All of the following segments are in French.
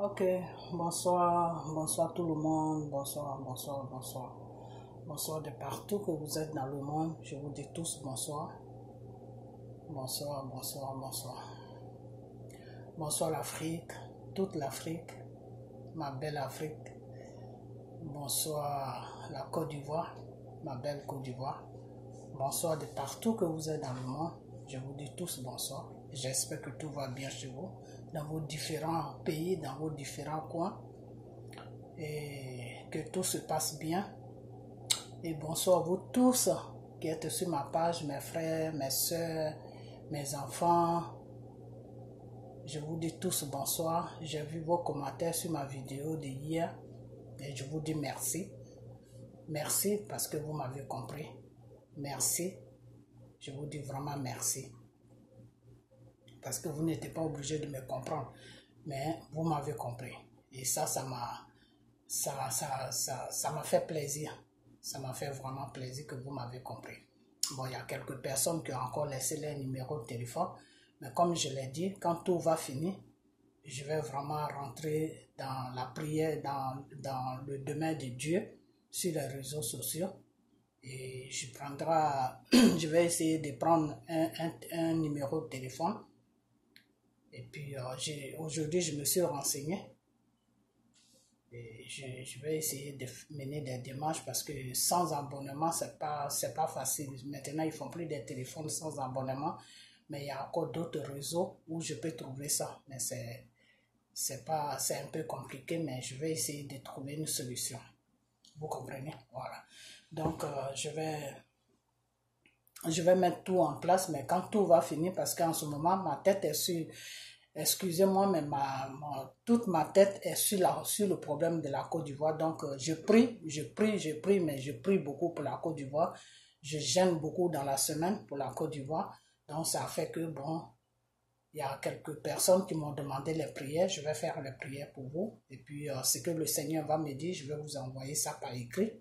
Ok, bonsoir, bonsoir tout le monde, bonsoir, bonsoir, bonsoir. Bonsoir de partout que vous êtes dans le monde, je vous dis tous bonsoir. Bonsoir, bonsoir, bonsoir. Bonsoir l'Afrique, toute l'Afrique, ma belle Afrique. Bonsoir la Côte d'Ivoire, ma belle Côte d'Ivoire. Bonsoir de partout que vous êtes dans le monde, je vous dis tous bonsoir. J'espère que tout va bien chez vous, dans vos différents pays, dans vos différents coins. Et que tout se passe bien. Et bonsoir à vous tous qui êtes sur ma page, mes frères, mes soeurs, mes enfants. Je vous dis tous bonsoir. J'ai vu vos commentaires sur ma vidéo de hier et je vous dis merci. Merci parce que vous m'avez compris. Merci. Je vous dis vraiment merci. Parce que vous n'étiez pas obligé de me comprendre, mais vous m'avez compris. Et ça m'a fait plaisir. Ça m'a fait vraiment plaisir que vous m'avez compris. Bon, il y a quelques personnes qui ont encore laissé leur numéro de téléphone, mais comme je l'ai dit, quand tout va finir, je vais vraiment rentrer dans la prière, dans le domaine de Dieu, sur les réseaux sociaux. Et je vais essayer de prendre un numéro de téléphone. Et puis aujourd'hui, je me suis renseigné. Et je vais essayer de mener des démarches parce que sans abonnement, c'est pas facile. Maintenant, ils font plus des téléphones sans abonnement. Mais il y a encore d'autres réseaux où je peux trouver ça. Mais c'est un peu compliqué, mais je vais essayer de trouver une solution. Vous comprenez? Voilà. Donc, je vais mettre tout en place, mais quand tout va finir, parce qu'en ce moment, ma tête est sur... Excusez-moi, mais toute ma tête est sur le problème de la Côte d'Ivoire. Donc, je prie, mais je prie beaucoup pour la Côte d'Ivoire. Je jeûne beaucoup dans la semaine pour la Côte d'Ivoire. Donc, ça fait que, bon, il y a quelques personnes qui m'ont demandé les prières. Je vais faire les prières pour vous. Et puis, ce que le Seigneur va me dire, je vais vous envoyer ça par écrit.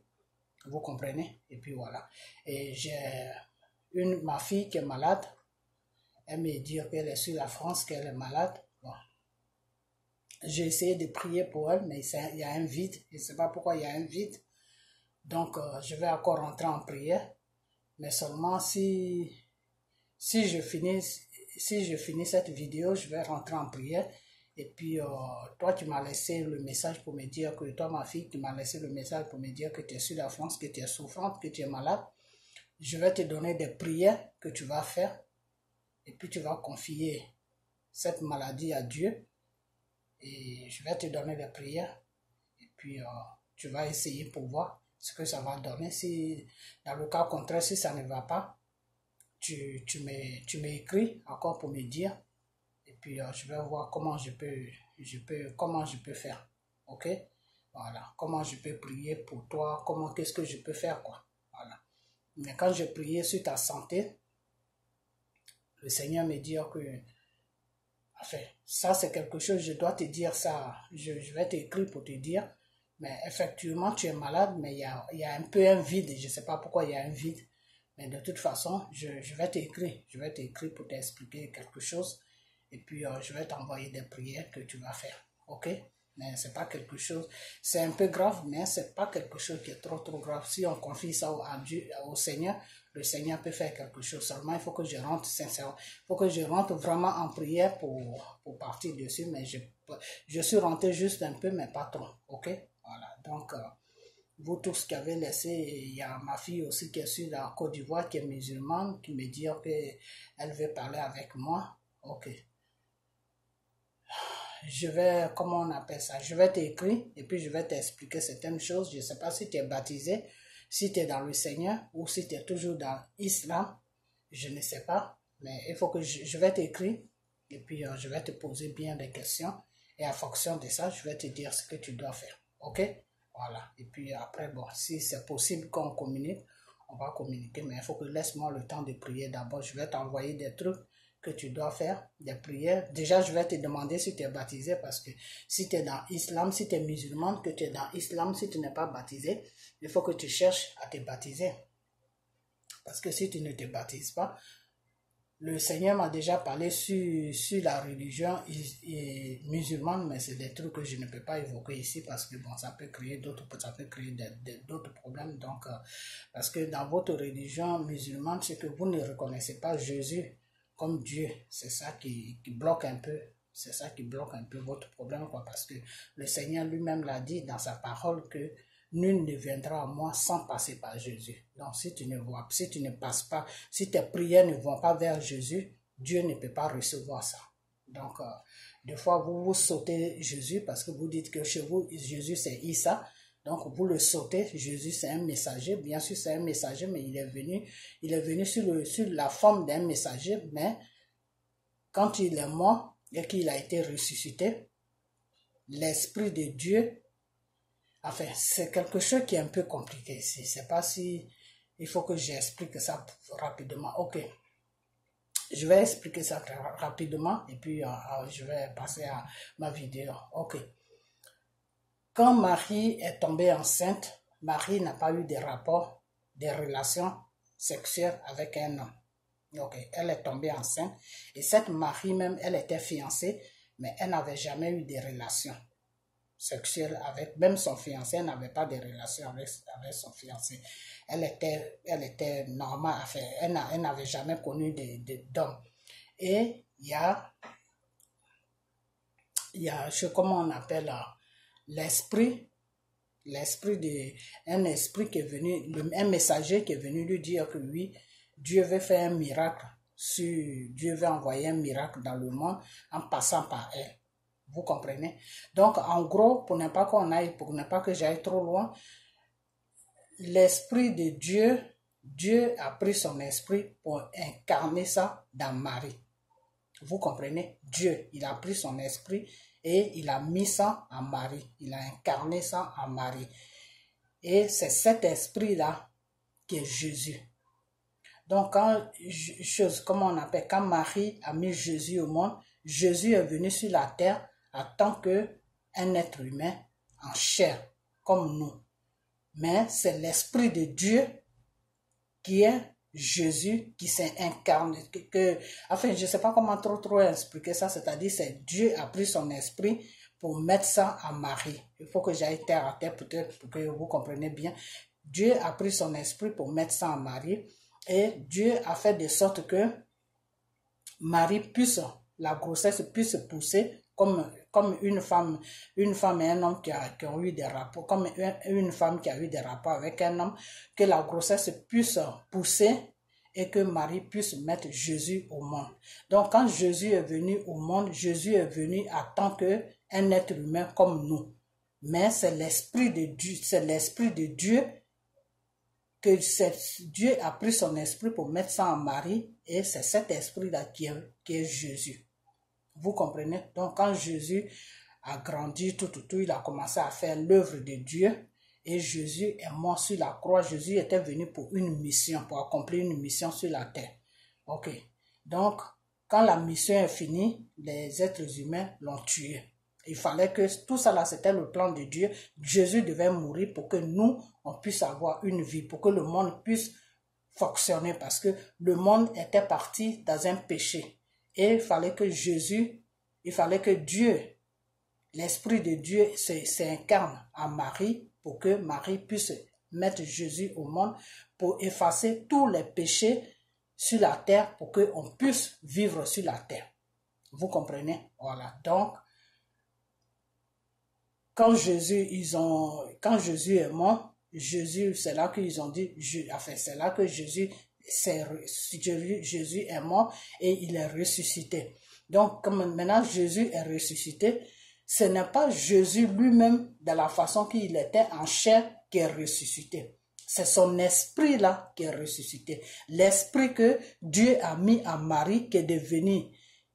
Vous comprenez? Et puis, voilà. Et j'ai ma fille qui est malade. Elle me dit qu'elle est sur la France, qu'elle est malade. Bon. J'ai essayé de prier pour elle, mais il y a un vide. Je ne sais pas pourquoi il y a un vide. Donc, je vais encore rentrer en prière. Mais seulement si je finis cette vidéo, je vais rentrer en prière. Et puis, toi, tu m'as laissé le message pour me dire que, toi, ma fille, tu m'as laissé le message pour me dire que tu es sur la France, que tu es souffrante, que tu es malade. Je vais te donner des prières que tu vas faire. Et puis tu vas confier cette maladie à Dieu. Et je vais te donner des prières. Et puis tu vas essayer pour voir ce que ça va donner. Si, dans le cas contraire, si ça ne va pas, tu m'écris encore pour me dire. Et puis je vais voir comment je peux faire. Ok? Voilà. Comment je peux prier pour toi. Qu'est-ce que je peux faire, quoi. Voilà. Mais quand j'ai prié sur ta santé, le Seigneur me dit que, enfin, ça c'est quelque chose, je dois te dire ça, je vais t'écrire pour te dire, mais effectivement tu es malade, mais il y a un peu un vide, je ne sais pas pourquoi il y a un vide, mais de toute façon, je vais t'écrire pour t'expliquer quelque chose, et puis je vais t'envoyer des prières que tu vas faire, ok? Mais c'est pas quelque chose, c'est un peu grave, mais c'est pas quelque chose qui est trop grave. Si on confie ça à Dieu, au Seigneur, le Seigneur peut faire quelque chose. Seulement, il faut que je rentre sincèrement, il faut que je rentre vraiment en prière pour partir dessus, mais je suis rentré juste un peu, mais pas trop, ok? Voilà, donc, vous tous qui avez laissé, il y a ma fille aussi qui est sur la Côte d'Ivoire, qui est musulmane, qui me dit qu'elle veut parler avec moi, ok? Je vais, comment on appelle ça, je vais t'écrire et puis je vais t'expliquer certaines choses. Je ne sais pas si tu es baptisé, si tu es dans le Seigneur ou si tu es toujours dans l'islam, je ne sais pas, mais il faut que je vais t'écrire et puis je vais te poser bien des questions et en fonction de ça, je vais te dire ce que tu dois faire, ok? Voilà, et puis après, bon, si c'est possible qu'on communique, on va communiquer, mais il faut que laisse-moi le temps de prier d'abord. Je vais t'envoyer des trucs que tu dois faire, des prières. Déjà, je vais te demander si tu es baptisé, parce que si tu es dans l'islam, si tu es musulman, que tu es dans l'islam, si tu n'es pas baptisé, il faut que tu cherches à te baptiser. Parce que si tu ne te baptises pas, Le Seigneur m'a déjà parlé sur la religion musulmane, mais c'est des trucs que je ne peux pas évoquer ici parce que bon, ça peut créer d'autres problèmes. Donc, parce que dans votre religion musulmane, c'est que vous ne reconnaissez pas Jésus comme Dieu. C'est ça qui bloque un peu. C'est ça qui bloque un peu votre problème, quoi, parce que le Seigneur lui-même l'a dit dans sa parole que nul ne viendra à moi sans passer par Jésus. Donc, si tu ne passes pas, si tes prières ne vont pas vers Jésus, Dieu ne peut pas recevoir ça. Donc, des fois, vous sautez Jésus parce que vous dites que chez vous, Jésus c'est Issa. Donc, vous le sautez. Jésus c'est un messager. Bien sûr, c'est un messager, mais il est venu sur la forme d'un messager. Mais quand il est mort et qu'il a été ressuscité, l'Esprit de Dieu, enfin, c'est quelque chose qui est un peu compliqué ici. Je ne sais pas si il faut que j'explique ça rapidement. Ok, je vais expliquer ça rapidement et puis je vais passer à ma vidéo. Ok. Quand Marie est tombée enceinte, Marie n'a pas eu des rapports, des relations sexuelles avec un homme. Ok, elle est tombée enceinte et cette Marie même, elle était fiancée, mais elle n'avait jamais eu des relations sexuelle avec même son fiancé. Elle n'avait pas de relation avec son fiancé. Elle était normale, enfin, elle n'avait jamais connu d'homme. Et il y a comment on appelle l'esprit un esprit qui est venu, un messager qui est venu lui dire que oui, Dieu veut faire un miracle, Dieu veut envoyer un miracle dans le monde en passant par elle. Vous comprenez? Donc, en gros, pour ne pas que j'aille trop loin, l'Esprit de Dieu a pris son esprit pour incarner ça dans Marie. Vous comprenez? Dieu, il a pris son esprit et il a mis ça en Marie. Il a incarné ça en Marie. Et c'est cet esprit-là qui est Jésus. Donc, quand Marie a mis Jésus au monde, Jésus est venu sur la terre en tant qu'un être humain en chair, comme nous. Mais c'est l'Esprit de Dieu qui est Jésus, qui s'est incarné. Enfin, je ne sais pas comment trop expliquer ça, c'est-à-dire c'est Dieu a pris son esprit pour mettre ça en Marie. Il faut que j'aille terre à terre peut-être pour que vous compreniez bien. Dieu a pris son esprit pour mettre ça en Marie et Dieu a fait de sorte que la grossesse puisse pousser comme une femme et un homme qui ont eu des rapports, comme une femme qui a eu des rapports avec un homme, que la grossesse puisse pousser et que Marie puisse mettre Jésus au monde. Donc quand Jésus est venu au monde, Jésus est venu en tant qu'un être humain comme nous. Mais c'est l'Esprit de Dieu, que Dieu a pris son esprit pour mettre ça en Marie et c'est cet esprit-là qui est Jésus. Vous comprenez? Donc, quand Jésus a grandi, il a commencé à faire l'œuvre de Dieu et Jésus est mort sur la croix. Jésus était venu pour une mission, pour accomplir une mission sur la terre. Ok. Donc, quand la mission est finie, les êtres humains l'ont tué. Il fallait que tout ça là, c'était le plan de Dieu. Jésus devait mourir pour que nous, on puisse avoir une vie, pour que le monde puisse fonctionner parce que le monde était parti dans un péché. Et il fallait que Dieu, l'Esprit de Dieu s'incarne en Marie pour que Marie puisse mettre Jésus au monde pour effacer tous les péchés sur la terre pour qu'on puisse vivre sur la terre. Vous comprenez? Voilà. Donc, quand Jésus est mort, c'est là qu'ils ont dit, c'est là que Jésus est mort et il est ressuscité. Donc, comme maintenant Jésus est ressuscité, ce n'est pas Jésus lui-même de la façon qu'il était en chair qui est ressuscité. C'est son esprit là qui est ressuscité. L'esprit que Dieu a mis en Marie qui est devenu,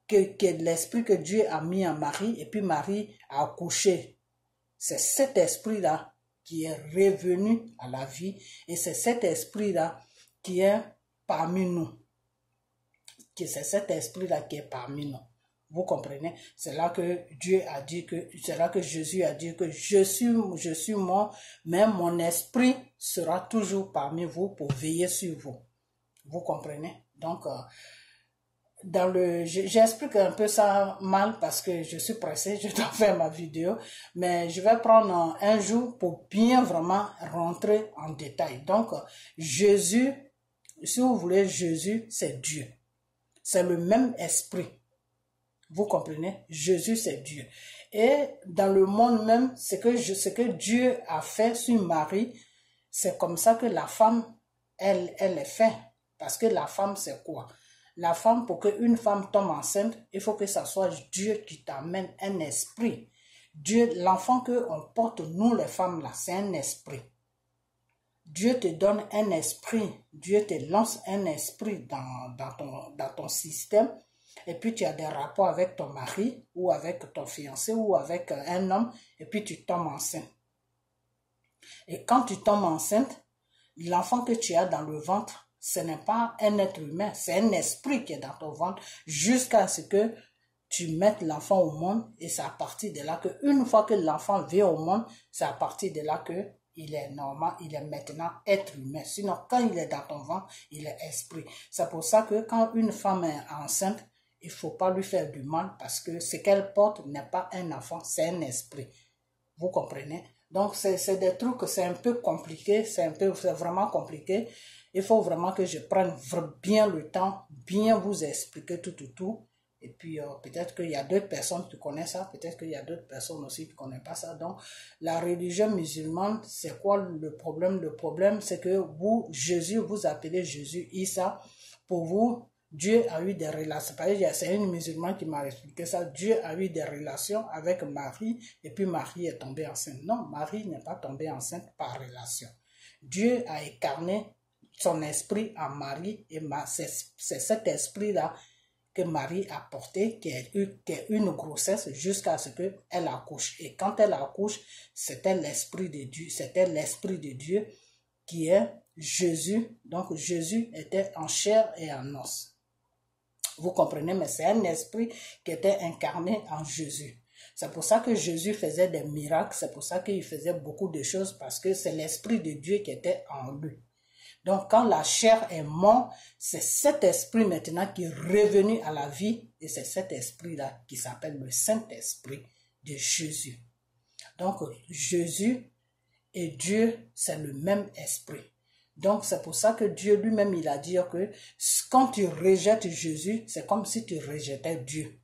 que l'esprit que Dieu a mis en Marie et puis Marie a accouché. C'est cet esprit-là qui est revenu à la vie et c'est cet esprit-là qui est parmi nous. C'est cet esprit-là qui est parmi nous. Vous comprenez? C'est là que Jésus a dit que je suis mort, mais mon esprit sera toujours parmi vous pour veiller sur vous. Vous comprenez? Donc, j'explique un peu ça mal parce que je suis pressée, je dois faire ma vidéo, mais je vais prendre un jour pour bien vraiment rentrer en détail. Donc, Jésus, si vous voulez, Jésus, c'est Dieu. C'est le même esprit. Vous comprenez? Jésus, c'est Dieu. Et dans le monde même, ce que Dieu a fait sur Marie, c'est comme ça que la femme, elle est faite. Parce que la femme, c'est quoi? La femme, pour qu'une femme tombe enceinte, il faut que ça soit Dieu qui t'amène un esprit. Dieu, l'enfant qu'on porte, nous les femmes là, c'est un esprit. Dieu te donne un esprit, Dieu te lance un esprit dans ton système, et puis tu as des rapports avec ton mari, ou avec ton fiancé, ou avec un homme, et puis tu tombes enceinte. Et quand tu tombes enceinte, l'enfant que tu as dans le ventre, ce n'est pas un être humain, c'est un esprit qui est dans ton ventre jusqu'à ce que tu mettes l'enfant au monde et c'est à partir de là que, une fois que l'enfant vient au monde, c'est à partir de là que il est normal, il est maintenant être humain. Sinon, quand il est dans ton ventre, il est esprit. C'est pour ça que quand une femme est enceinte, il faut pas lui faire du mal parce que ce qu'elle porte n'est pas un enfant, c'est un esprit. Vous comprenez? Donc, c'est des trucs, c'est un peu compliqué, c'est vraiment compliqué. Il faut vraiment que je prenne bien le temps, bien vous expliquer tout. Et puis, peut-être qu'il y a d'autres personnes qui connaissent ça, peut-être qu'il y a d'autres personnes aussi qui ne connaissent pas ça. Donc, la religion musulmane, c'est quoi le problème? Le problème, c'est que vous, Jésus, vous appelez Jésus Issa. Pour vous, Dieu a eu des relations. C'est un musulman qui m'a expliqué ça. Dieu a eu des relations avec Marie et puis Marie est tombée enceinte. Non, Marie n'est pas tombée enceinte par relation. Dieu a incarné son esprit en Marie et c'est cet esprit-là que Marie a porté, qui est une grossesse jusqu'à ce qu'elle accouche. Et quand elle accouche, c'était l'esprit de Dieu qui est Jésus. Donc Jésus était en chair et en os. Vous comprenez, mais c'est un esprit qui était incarné en Jésus. C'est pour ça que Jésus faisait des miracles, c'est pour ça qu'il faisait beaucoup de choses, parce que c'est l'esprit de Dieu qui était en lui. Donc, quand la chair est morte, c'est cet esprit maintenant qui est revenu à la vie, et c'est cet esprit-là qui s'appelle le Saint-Esprit de Jésus. Donc, Jésus et Dieu, c'est le même esprit. Donc, c'est pour ça que Dieu lui-même, il a dit que quand tu rejettes Jésus, c'est comme si tu rejetais Dieu.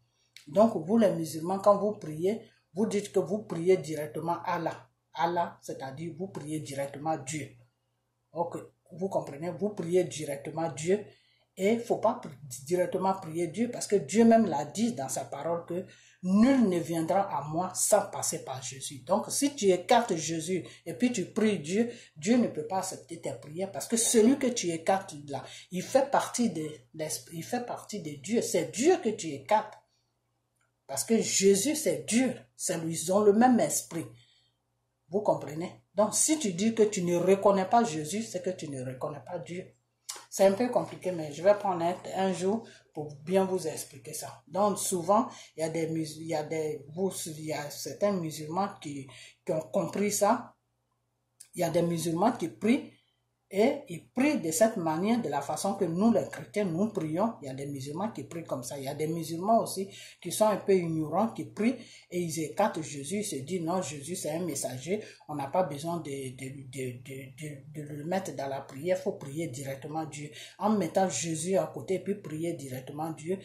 Donc, vous les musulmans, quand vous priez, vous dites que vous priez directement Allah. Allah, c'est-à-dire vous priez directement Dieu. Ok, vous comprenez, vous priez directement Dieu et il ne faut pas directement prier Dieu parce que Dieu même l'a dit dans sa parole que nul ne viendra à moi sans passer par Jésus. Donc, si tu écartes Jésus et puis tu pries Dieu, Dieu ne peut pas accepter tes prières parce que celui que tu écartes là, il fait partie de Dieu. C'est Dieu que tu écartes. Parce que Jésus, c'est Dieu. Ils ont le même esprit. Vous comprenez? Donc, si tu dis que tu ne reconnais pas Jésus, c'est que tu ne reconnais pas Dieu. C'est un peu compliqué, mais je vais prendre un jour pour bien vous expliquer ça. Donc, souvent, il y a certains musulmans qui ont compris ça. Il y a des musulmans qui prient et ils prient de cette manière, de la façon que nous, les chrétiens, nous prions. Il y a des musulmans qui prient comme ça. Il y a des musulmans aussi qui sont un peu ignorants, qui prient et ils écartent Jésus. Ils se disent non, Jésus c'est un messager. On n'a pas besoin de le mettre dans la prière. Il faut prier directement Dieu. En mettant Jésus à côté et puis prier directement Dieu,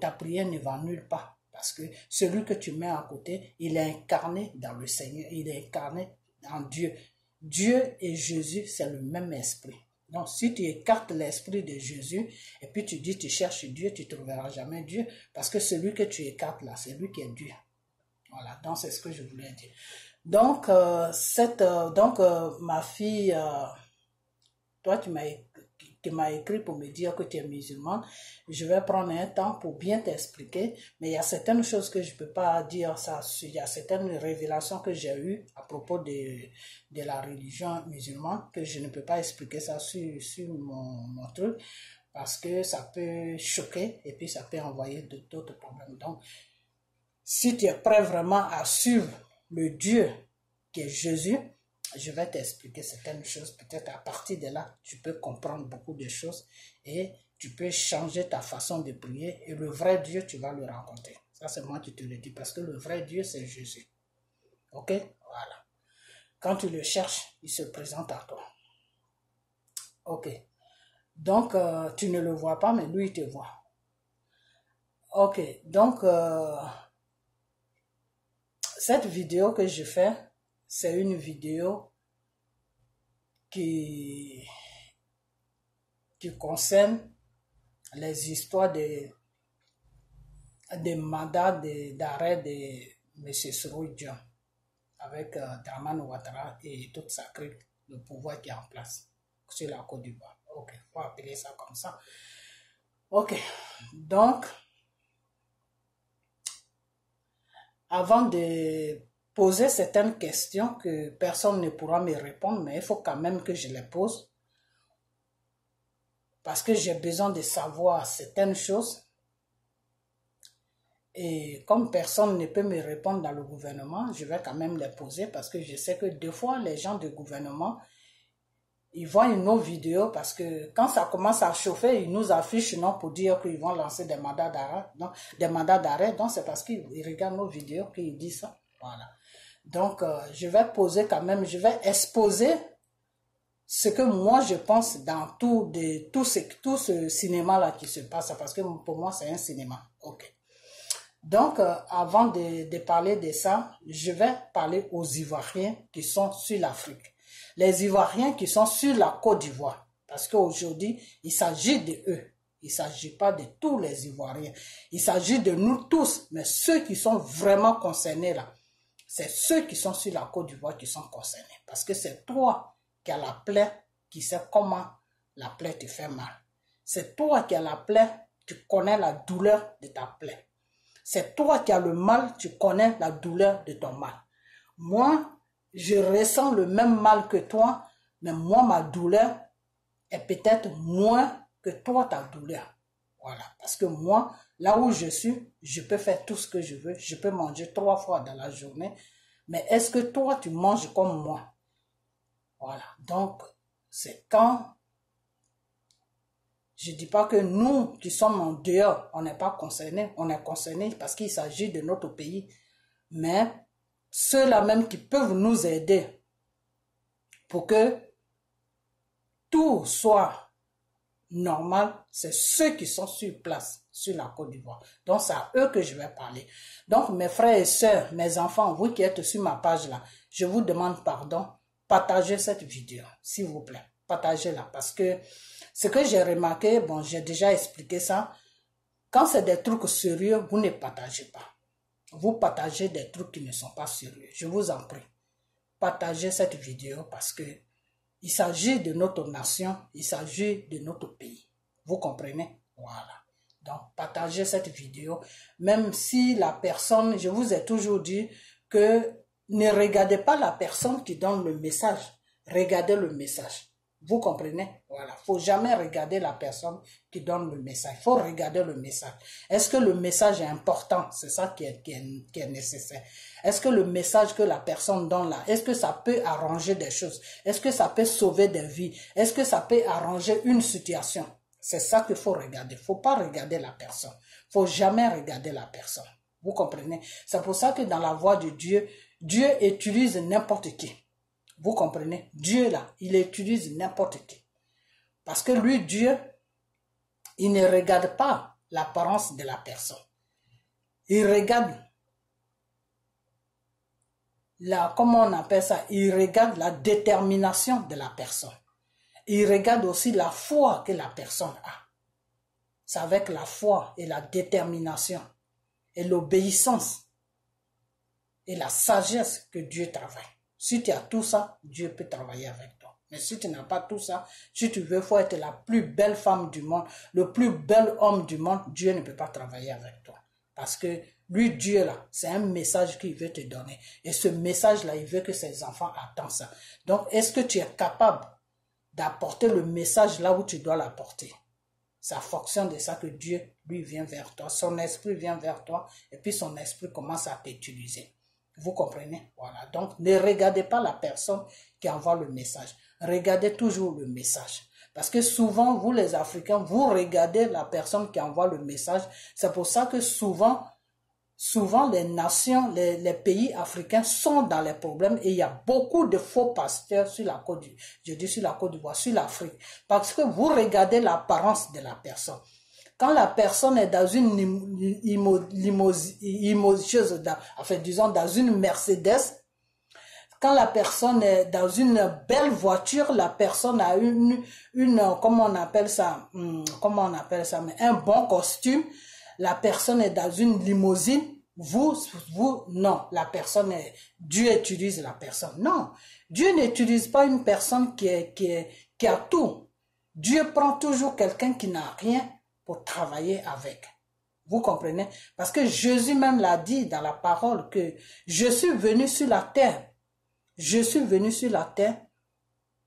ta prière ne va nulle part. Parce que celui que tu mets à côté, il est incarné dans le Seigneur. Il est incarné en Dieu. Dieu et Jésus, c'est le même esprit. Donc, si tu écartes l'esprit de Jésus, et puis tu dis, tu cherches Dieu, tu ne trouveras jamais Dieu, parce que celui que tu écartes là, c'est lui qui est Dieu. Voilà, donc c'est ce que je voulais dire. Donc, ma fille, toi, tu m'as écrit pour me dire que tu es musulmane. Je vais prendre un temps pour bien t'expliquer, mais il y a certaines choses que je ne peux pas dire ça. Il y a certaines révélations que j'ai eues à propos de la religion musulmane que je ne peux pas expliquer ça sur mon truc parce que ça peut choquer et puis ça peut envoyer d'autres problèmes. Donc, si tu es prêt vraiment à suivre le Dieu qui est Jésus, je vais t'expliquer certaines choses. Peut-être à partir de là, tu peux comprendre beaucoup de choses et tu peux changer ta façon de prier et le vrai Dieu, tu vas le rencontrer. Ça, c'est moi qui te le dis parce que le vrai Dieu, c'est Jésus. Ok? Voilà. Quand tu le cherches, il se présente à toi. Ok. Donc, tu ne le vois pas, mais lui, il te voit. Ok. Donc, cette vidéo que je fais, c'est une vidéo qui concerne les histoires des mandats d'arrêt de M. Seroui Dion avec Dramane Ouattara et toute sa clique, le pouvoir qui est en place sur la Côte d'Ivoire. Ok, il faut appeler ça comme ça. Ok, donc, avant de poser certaines questions que personne ne pourra me répondre, mais il faut quand même que je les pose, parce que j'ai besoin de savoir certaines choses. Et comme personne ne peut me répondre dans le gouvernement, je vais quand même les poser parce que je sais que des fois, les gens du gouvernement, ils voient nos vidéos parce que quand ça commence à chauffer, ils nous affichent non pour dire qu'ils vont lancer des mandats d'arrêt. Des mandats d'arrêt, donc c'est parce qu'ils regardent nos vidéos qu'ils disent ça. Voilà. Donc, je vais poser quand même, je vais exposer ce que moi je pense dans tout ce cinéma-là qui se passe, parce que pour moi c'est un cinéma. Ok. Donc, avant de parler de ça, je vais parler aux Ivoiriens qui sont sur l'Afrique. Les Ivoiriens qui sont sur la Côte d'Ivoire. Parce qu'aujourd'hui, il s'agit de eux. Il ne s'agit pas de tous les Ivoiriens. Il s'agit de nous tous. Mais ceux qui sont vraiment concernés là, c'est ceux qui sont sur la Côte d'Ivoire qui sont concernés. Parce que c'est toi qui as la plaie, qui sais comment la plaie te fait mal. C'est toi qui as la plaie, tu connais la douleur de ta plaie. C'est toi qui as le mal, tu connais la douleur de ton mal. Moi, je ressens le même mal que toi, mais moi, ma douleur est peut-être moins que toi, ta douleur. Voilà, parce que moi, là où je suis, je peux faire tout ce que je veux, je peux manger 3 fois dans la journée, mais est-ce que toi, tu manges comme moi? Voilà, donc, c'est quand... Je ne dis pas que nous qui sommes en dehors, on n'est pas concernés. On est concernés parce qu'il s'agit de notre pays. Mais ceux-là même qui peuvent nous aider pour que tout soit normal, c'est ceux qui sont sur place, sur la Côte d'Ivoire. Donc, c'est à eux que je vais parler. Donc, mes frères et sœurs, mes enfants, vous qui êtes sur ma page là, je vous demande pardon. Partagez cette vidéo, s'il vous plaît. Partagez-la parce que ce que j'ai remarqué, bon, j'ai déjà expliqué ça. Quand c'est des trucs sérieux, vous ne partagez pas. Vous partagez des trucs qui ne sont pas sérieux. Je vous en prie. Partagez cette vidéo parce que il s'agit de notre nation, il s'agit de notre pays. Vous comprenez? Voilà. Donc, partagez cette vidéo. Même si la personne, je vous ai toujours dit que ne regardez pas la personne qui donne le message. Regardez le message. Vous comprenez? Voilà. Faut jamais regarder la personne qui donne le message. Faut regarder le message. Est-ce que le message est important? C'est ça qui est nécessaire. Est-ce que le message que la personne donne là, est-ce que ça peut arranger des choses? Est-ce que ça peut sauver des vies? Est-ce que ça peut arranger une situation? C'est ça qu'il faut regarder. Faut pas regarder la personne. Faut jamais regarder la personne. Vous comprenez? C'est pour ça que dans la voix de Dieu, Dieu utilise n'importe qui. Vous comprenez? Dieu, là, il utilise n'importe qui. Parce que lui, Dieu, il ne regarde pas l'apparence de la personne. Il regarde comment on appelle ça? Il regarde la détermination de la personne. Il regarde aussi la foi que la personne a. C'est avec la foi et la détermination et l'obéissance et la sagesse que Dieu travaille. Si tu as tout ça, Dieu peut travailler avec toi. Mais si tu n'as pas tout ça, si tu veux, faut être la plus belle femme du monde, le plus bel homme du monde, Dieu ne peut pas travailler avec toi. Parce que lui, Dieu, là, c'est un message qu'il veut te donner. Et ce message-là, il veut que ses enfants attendent ça. Donc, est-ce que tu es capable d'apporter le message là où tu dois l'apporter? C'est en fonction de ça que Dieu, lui, vient vers toi. Son esprit vient vers toi et puis son esprit commence à t'utiliser. Vous comprenez? Voilà. Donc, ne regardez pas la personne qui envoie le message. Regardez toujours le message. Parce que souvent, vous les Africains, vous regardez la personne qui envoie le message. C'est pour ça que souvent les nations, les pays africains sont dans les problèmes et il y a beaucoup de faux pasteurs sur la Côte d'Ivoire, je dis sur la Côte d'Ivoire, sur l'Afrique. Parce que vous regardez l'apparence de la personne. Quand la personne est dans une disons dans une Mercedes, quand la personne est dans une belle voiture, la personne a comment on appelle ça, mais un bon costume, la personne est dans une limousine, non, la personne est, Dieu utilise la personne. Non, Dieu n'utilise pas une personne qui a tout. Dieu prend toujours quelqu'un qui n'a rien pour travailler avec. Vous comprenez? Parce que Jésus même l'a dit dans la parole que je suis venu sur la terre. Je suis venu sur la terre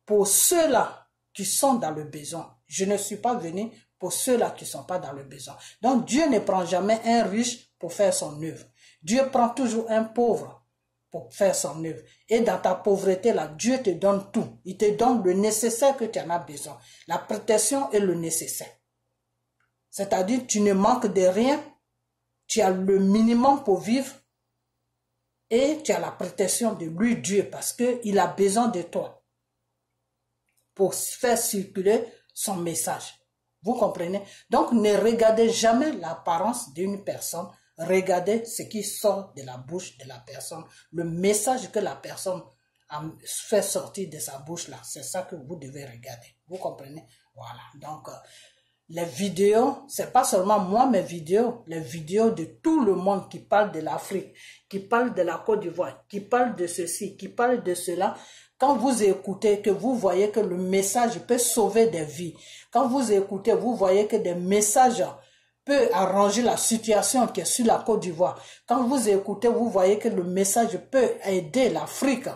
pour ceux-là qui sont dans le besoin. Je ne suis pas venu pour ceux-là qui ne sont pas dans le besoin. Donc Dieu ne prend jamais un riche pour faire son œuvre. Dieu prend toujours un pauvre pour faire son œuvre. Et dans ta pauvreté là, Dieu te donne tout. Il te donne le nécessaire que tu en as besoin. La protection est le nécessaire. C'est-à-dire tu ne manques de rien. Tu as le minimum pour vivre. Et tu as la protection de lui, Dieu, parce qu'il a besoin de toi pour faire circuler son message. Vous comprenez? Donc, ne regardez jamais l'apparence d'une personne. Regardez ce qui sort de la bouche de la personne. Le message que la personne a fait sortir de sa bouche là. C'est ça que vous devez regarder. Vous comprenez? Voilà. Donc, les vidéos, c'est pas seulement moi mes vidéos, les vidéos de tout le monde qui parle de l'Afrique, qui parle de la Côte d'Ivoire, qui parle de ceci, qui parle de cela. Quand vous écoutez, que vous voyez que le message peut sauver des vies. Quand vous écoutez, vous voyez que des messages peuvent arranger la situation qui est sur la Côte d'Ivoire. Quand vous écoutez, vous voyez que le message peut aider l'Afrique.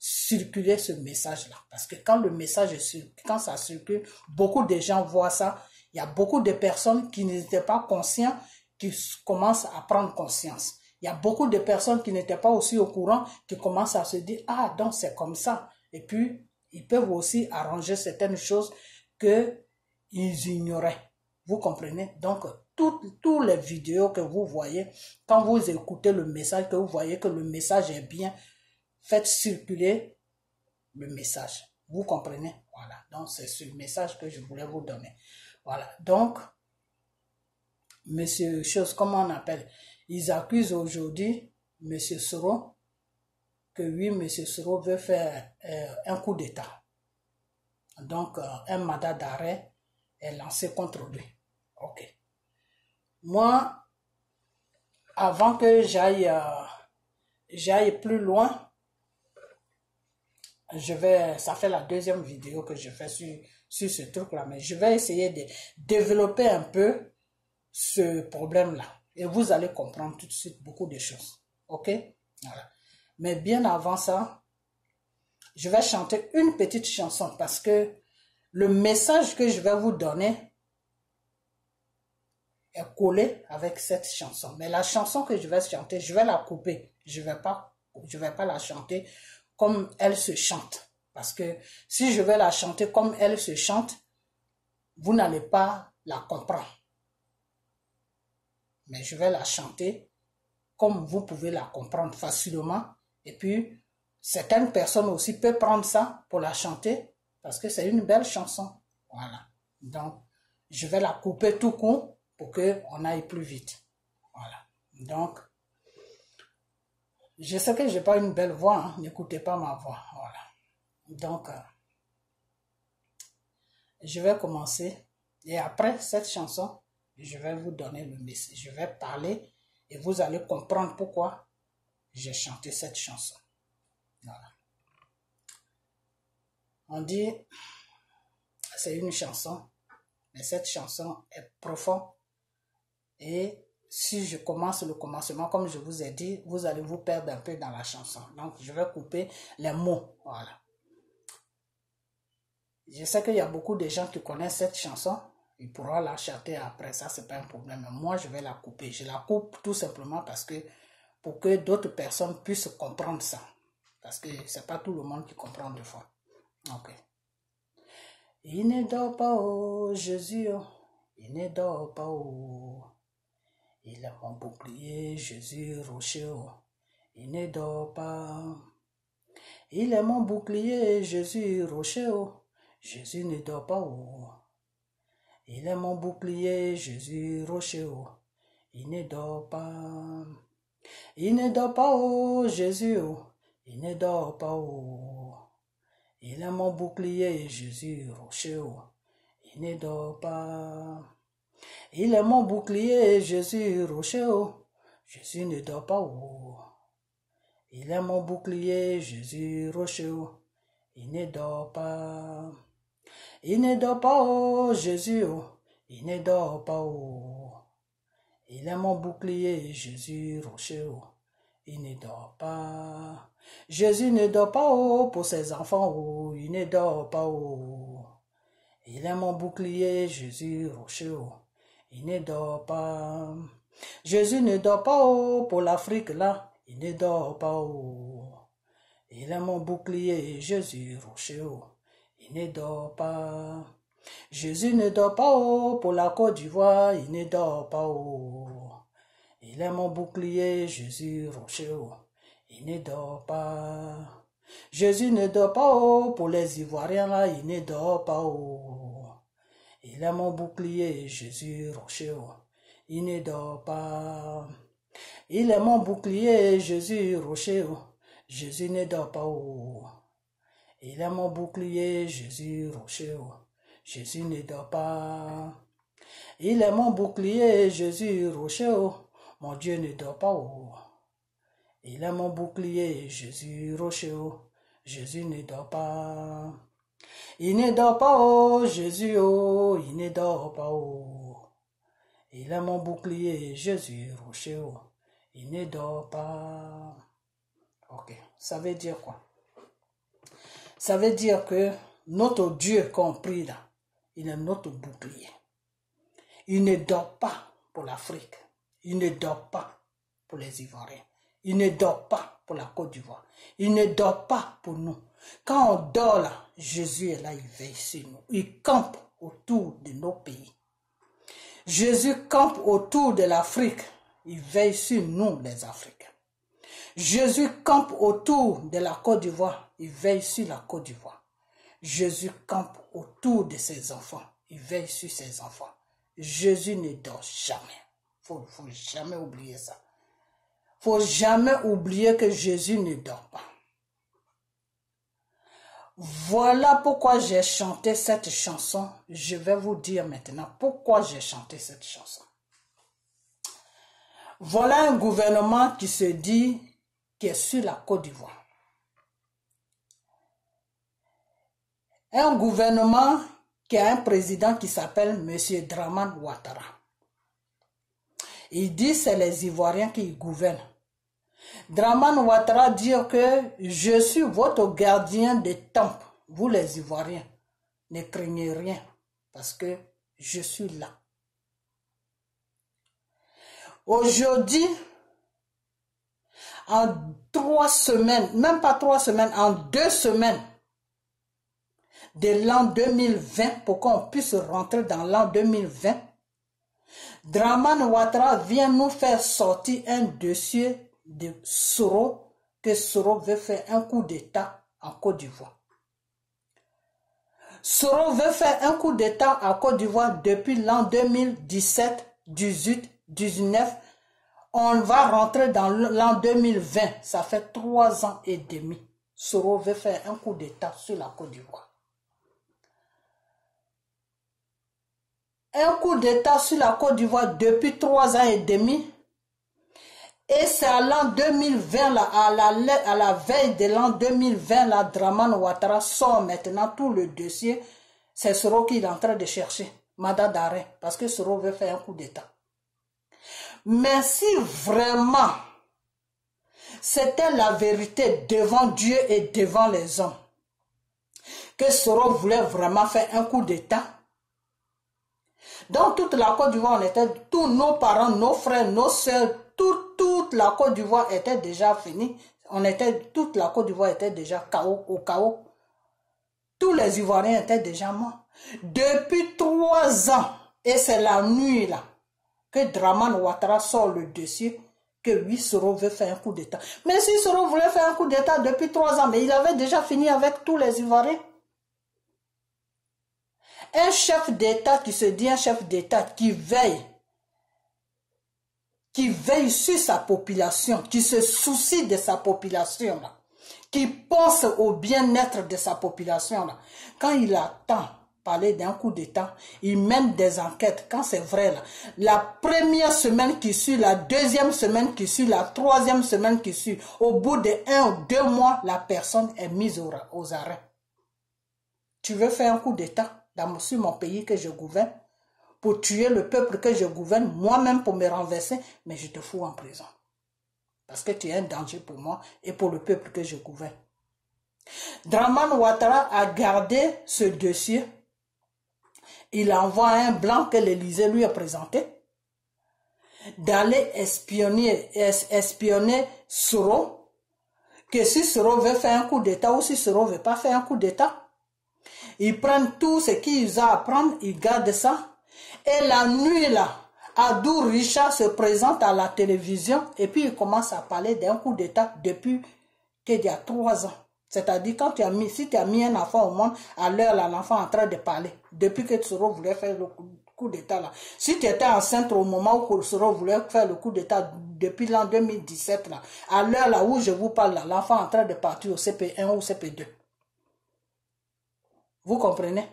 Circuler ce message-là. Parce que quand le message circule, quand ça circule, beaucoup de gens voient ça. Il y a beaucoup de personnes qui n'étaient pas conscients, qui commencent à prendre conscience. Il y a beaucoup de personnes qui n'étaient pas aussi au courant, qui commencent à se dire, ah, donc c'est comme ça. Et puis, ils peuvent aussi arranger certaines choses qu'ils ignoraient. Vous comprenez? Donc, toutes les vidéos que vous voyez, quand vous écoutez le message, que vous voyez que le message est bien, faites circuler le message. Vous comprenez? Voilà. Donc, c'est ce message que je voulais vous donner. Voilà. Donc, Monsieur Chose, comment on appelle? Ils accusent aujourd'hui Monsieur Soro que oui, Monsieur Soro veut faire un coup d'État. Donc, un mandat d'arrêt est lancé contre lui. Ok. Moi, avant que j'aille plus loin, ça fait la deuxième vidéo que je fais sur ce truc-là, mais je vais essayer de développer un peu ce problème-là. Et vous allez comprendre tout de suite beaucoup de choses. Ok? Voilà. Mais bien avant ça, je vais chanter une petite chanson parce que le message que je vais vous donner est collé avec cette chanson. Mais la chanson que je vais chanter, je vais la couper. Je vais pas la chanter comme elle se chante. Parce que si je vais la chanter comme elle se chante, vous n'allez pas la comprendre. Mais je vais la chanter comme vous pouvez la comprendre facilement. Et puis, certaines personnes aussi peuvent prendre ça pour la chanter parce que c'est une belle chanson. Voilà. Donc, je vais la couper tout court pour qu'on aille plus vite. Voilà. Donc, je sais que je n'ai pas une belle voix, hein. N'écoutez pas ma voix. Voilà. Donc, je vais commencer. Et après cette chanson, je vais vous donner le message. Je vais parler et vous allez comprendre pourquoi j'ai chanté cette chanson. Voilà. On dit, c'est une chanson, mais cette chanson est profonde. Et si je commence le commencement, comme je vous ai dit, vous allez vous perdre un peu dans la chanson. Donc, je vais couper les mots. Voilà. Je sais qu'il y a beaucoup de gens qui connaissent cette chanson. Ils pourront la chanter après. Ça, c'est pas un problème. Moi, je vais la couper. Je la coupe tout simplement parce que pour que d'autres personnes puissent comprendre ça. Parce que c'est pas tout le monde qui comprend des fois. Ok. Il ne dort pas, oh Jésus, oh. Il ne dort pas, oh. Il est mon bouclier, Jésus, rocher, oh. Il ne dort pas. Il est mon bouclier, Jésus, rocher, oh. Jésus ne dort pas, oh. Il est mon bouclier, Jésus, rocher, oh. Il ne dort pas. Il ne dort pas, oh Jésus, oh. Il ne dort pas, oh. Il est mon bouclier, Jésus, rocher, oh. Il ne dort pas. Il est mon bouclier, Jésus, rocher, oh. Jésus ne dort pas, oh. Il est mon bouclier, Jésus, rocher, oh. Il ne dort pas. Il ne dort pas, oh Jésus, oh. Il ne dort pas, oh. Il est mon bouclier, Jésus, rocher, oh. Il ne dort pas. Jésus ne dort pas, oh, pour ses enfants, oh. Il ne dort pas, oh. Il est mon bouclier, Jésus, rocher, oh. Il ne dort pas. Jésus ne dort pas, oh, pour l'Afrique, là. Il ne dort pas, oh. Il est mon bouclier, Jésus, rocher, oh. Il ne dort pas. Jésus ne dort pas, oh, pour la Côte d'Ivoire. Il ne dort pas, oh. Il est mon bouclier, Jésus, rocher, oh. Il ne dort pas. Jésus ne dort pas, oh, pour les Ivoiriens, là. Il ne dort pas, oh. Il est mon bouclier, Jésus, rocher, oh. Il ne dort pas. Il est mon bouclier, Jésus, rocher, oh. Jésus ne dort pas, oh. Il est mon bouclier, Jésus, rocher, oh. Jésus ne dort pas. Il est mon bouclier, Jésus, rocher, oh. Mon Dieu ne dort pas, oh. Il est mon bouclier, Jésus, rocher, oh. Jésus ne dort pas. Il ne dort pas, oh, Jésus, oh. Il ne dort pas, oh. Il est mon bouclier, Jésus, rocher, oh. Il ne dort pas. Ok, ça veut dire quoi? Ça veut dire que notre Dieu qu'on prie là, il est notre bouclier. Il ne dort pas pour l'Afrique. Il ne dort pas pour les Ivoiriens. Il ne dort pas pour la Côte d'Ivoire. Il ne dort pas pour nous. Quand on dort là, Jésus est là, il veille sur nous. Il campe autour de nos pays. Jésus campe autour de l'Afrique. Il veille sur nous, les Africains. Jésus campe autour de la Côte d'Ivoire. Il veille sur la Côte d'Ivoire. Jésus campe autour de ses enfants. Il veille sur ses enfants. Jésus ne dort jamais. Faut jamais oublier ça. Faut jamais oublier que Jésus ne dort pas. Voilà pourquoi j'ai chanté cette chanson. Je vais vous dire maintenant pourquoi j'ai chanté cette chanson. Voilà un gouvernement qui se dit qui est sur la Côte d'Ivoire. Un gouvernement qui a un président qui s'appelle M. Dramane Ouattara. Il dit que c'est les Ivoiriens qui gouvernent. Dramane Ouattara dit que je suis votre gardien des temples. Vous les Ivoiriens, ne craignez rien parce que je suis là. Aujourd'hui, en 3 semaines, même pas 3 semaines, en 2 semaines de l'an 2020, pour qu'on puisse rentrer dans l'an 2020, Dramane Ouattara vient nous faire sortir un dossier de Soro, que Soro veut faire un coup d'État en Côte d'Ivoire. Soro veut faire un coup d'État en Côte d'Ivoire depuis l'an 2017, 18, 19. On va rentrer dans l'an 2020. Ça fait 3 ans et demi. Soro veut faire un coup d'État sur la Côte d'Ivoire. Un coup d'État sur la Côte d'Ivoire depuis 3 ans et demi. Et c'est à l'an 2020, là, à la veille de l'an 2020, là, Dramane Ouattara sort maintenant tout le dossier. C'est Soro qui est en train de chercher. Mandat d'arrêt. Parce que Soro veut faire un coup d'État. Mais si vraiment c'était la vérité devant Dieu et devant les hommes, que Soro voulait vraiment faire un coup d'État, dans toute la Côte d'Ivoire, on était, tous nos parents, nos frères, nos soeurs, toute la Côte d'Ivoire était déjà finie. Toute la Côte d'Ivoire était déjà au chaos. Tous les Ivoiriens étaient déjà morts. Depuis 3 ans, et c'est la nuit là, que Dramane Ouattara sort le dossier que oui, Soro veut faire un coup d'État. Mais si Soro voulait faire un coup d'État depuis 3 ans, mais il avait déjà fini avec tous les Ivoiriens. Un chef d'État qui se dit un chef d'État qui veille sur sa population, qui se soucie de sa population, là, qui pense au bien-être de sa population, là. Quand il attend parler d'un coup d'État, il mène des enquêtes, quand c'est vrai, là, la première semaine qui suit, la deuxième semaine qui suit, la troisième semaine qui suit, au bout de 1 ou 2 mois, la personne est mise aux arrêts. Tu veux faire un coup d'État sur mon pays que je gouverne, pour tuer le peuple que je gouverne, moi-même pour me renverser, mais je te fous en prison. Parce que tu es un danger pour moi et pour le peuple que je gouverne. Dramane Ouattara a gardé ce dossier. Il envoie un blanc que l'Élysée lui a présenté d'aller espionner Soro, que si Soro veut faire un coup d'État ou si Soro ne veut pas faire un coup d'État, ils prennent tout ce qu'ils ont à prendre, ils gardent ça. Et la nuit là, Abdou Richard se présente à la télévision et puis il commence à parler d'un coup d'État depuis qu'il y a 3 ans. C'est-à-dire quand si tu as mis un enfant au monde, à l'heure là, l'enfant est en train de parler. Depuis que Soro voulait faire le coup d'État là. Si tu étais enceinte au moment où Soro voulait faire le coup d'État depuis l'an 2017 là, à l'heure là où je vous parle là, l'enfant est en train de partir au CP1 ou CP2. Vous comprenez?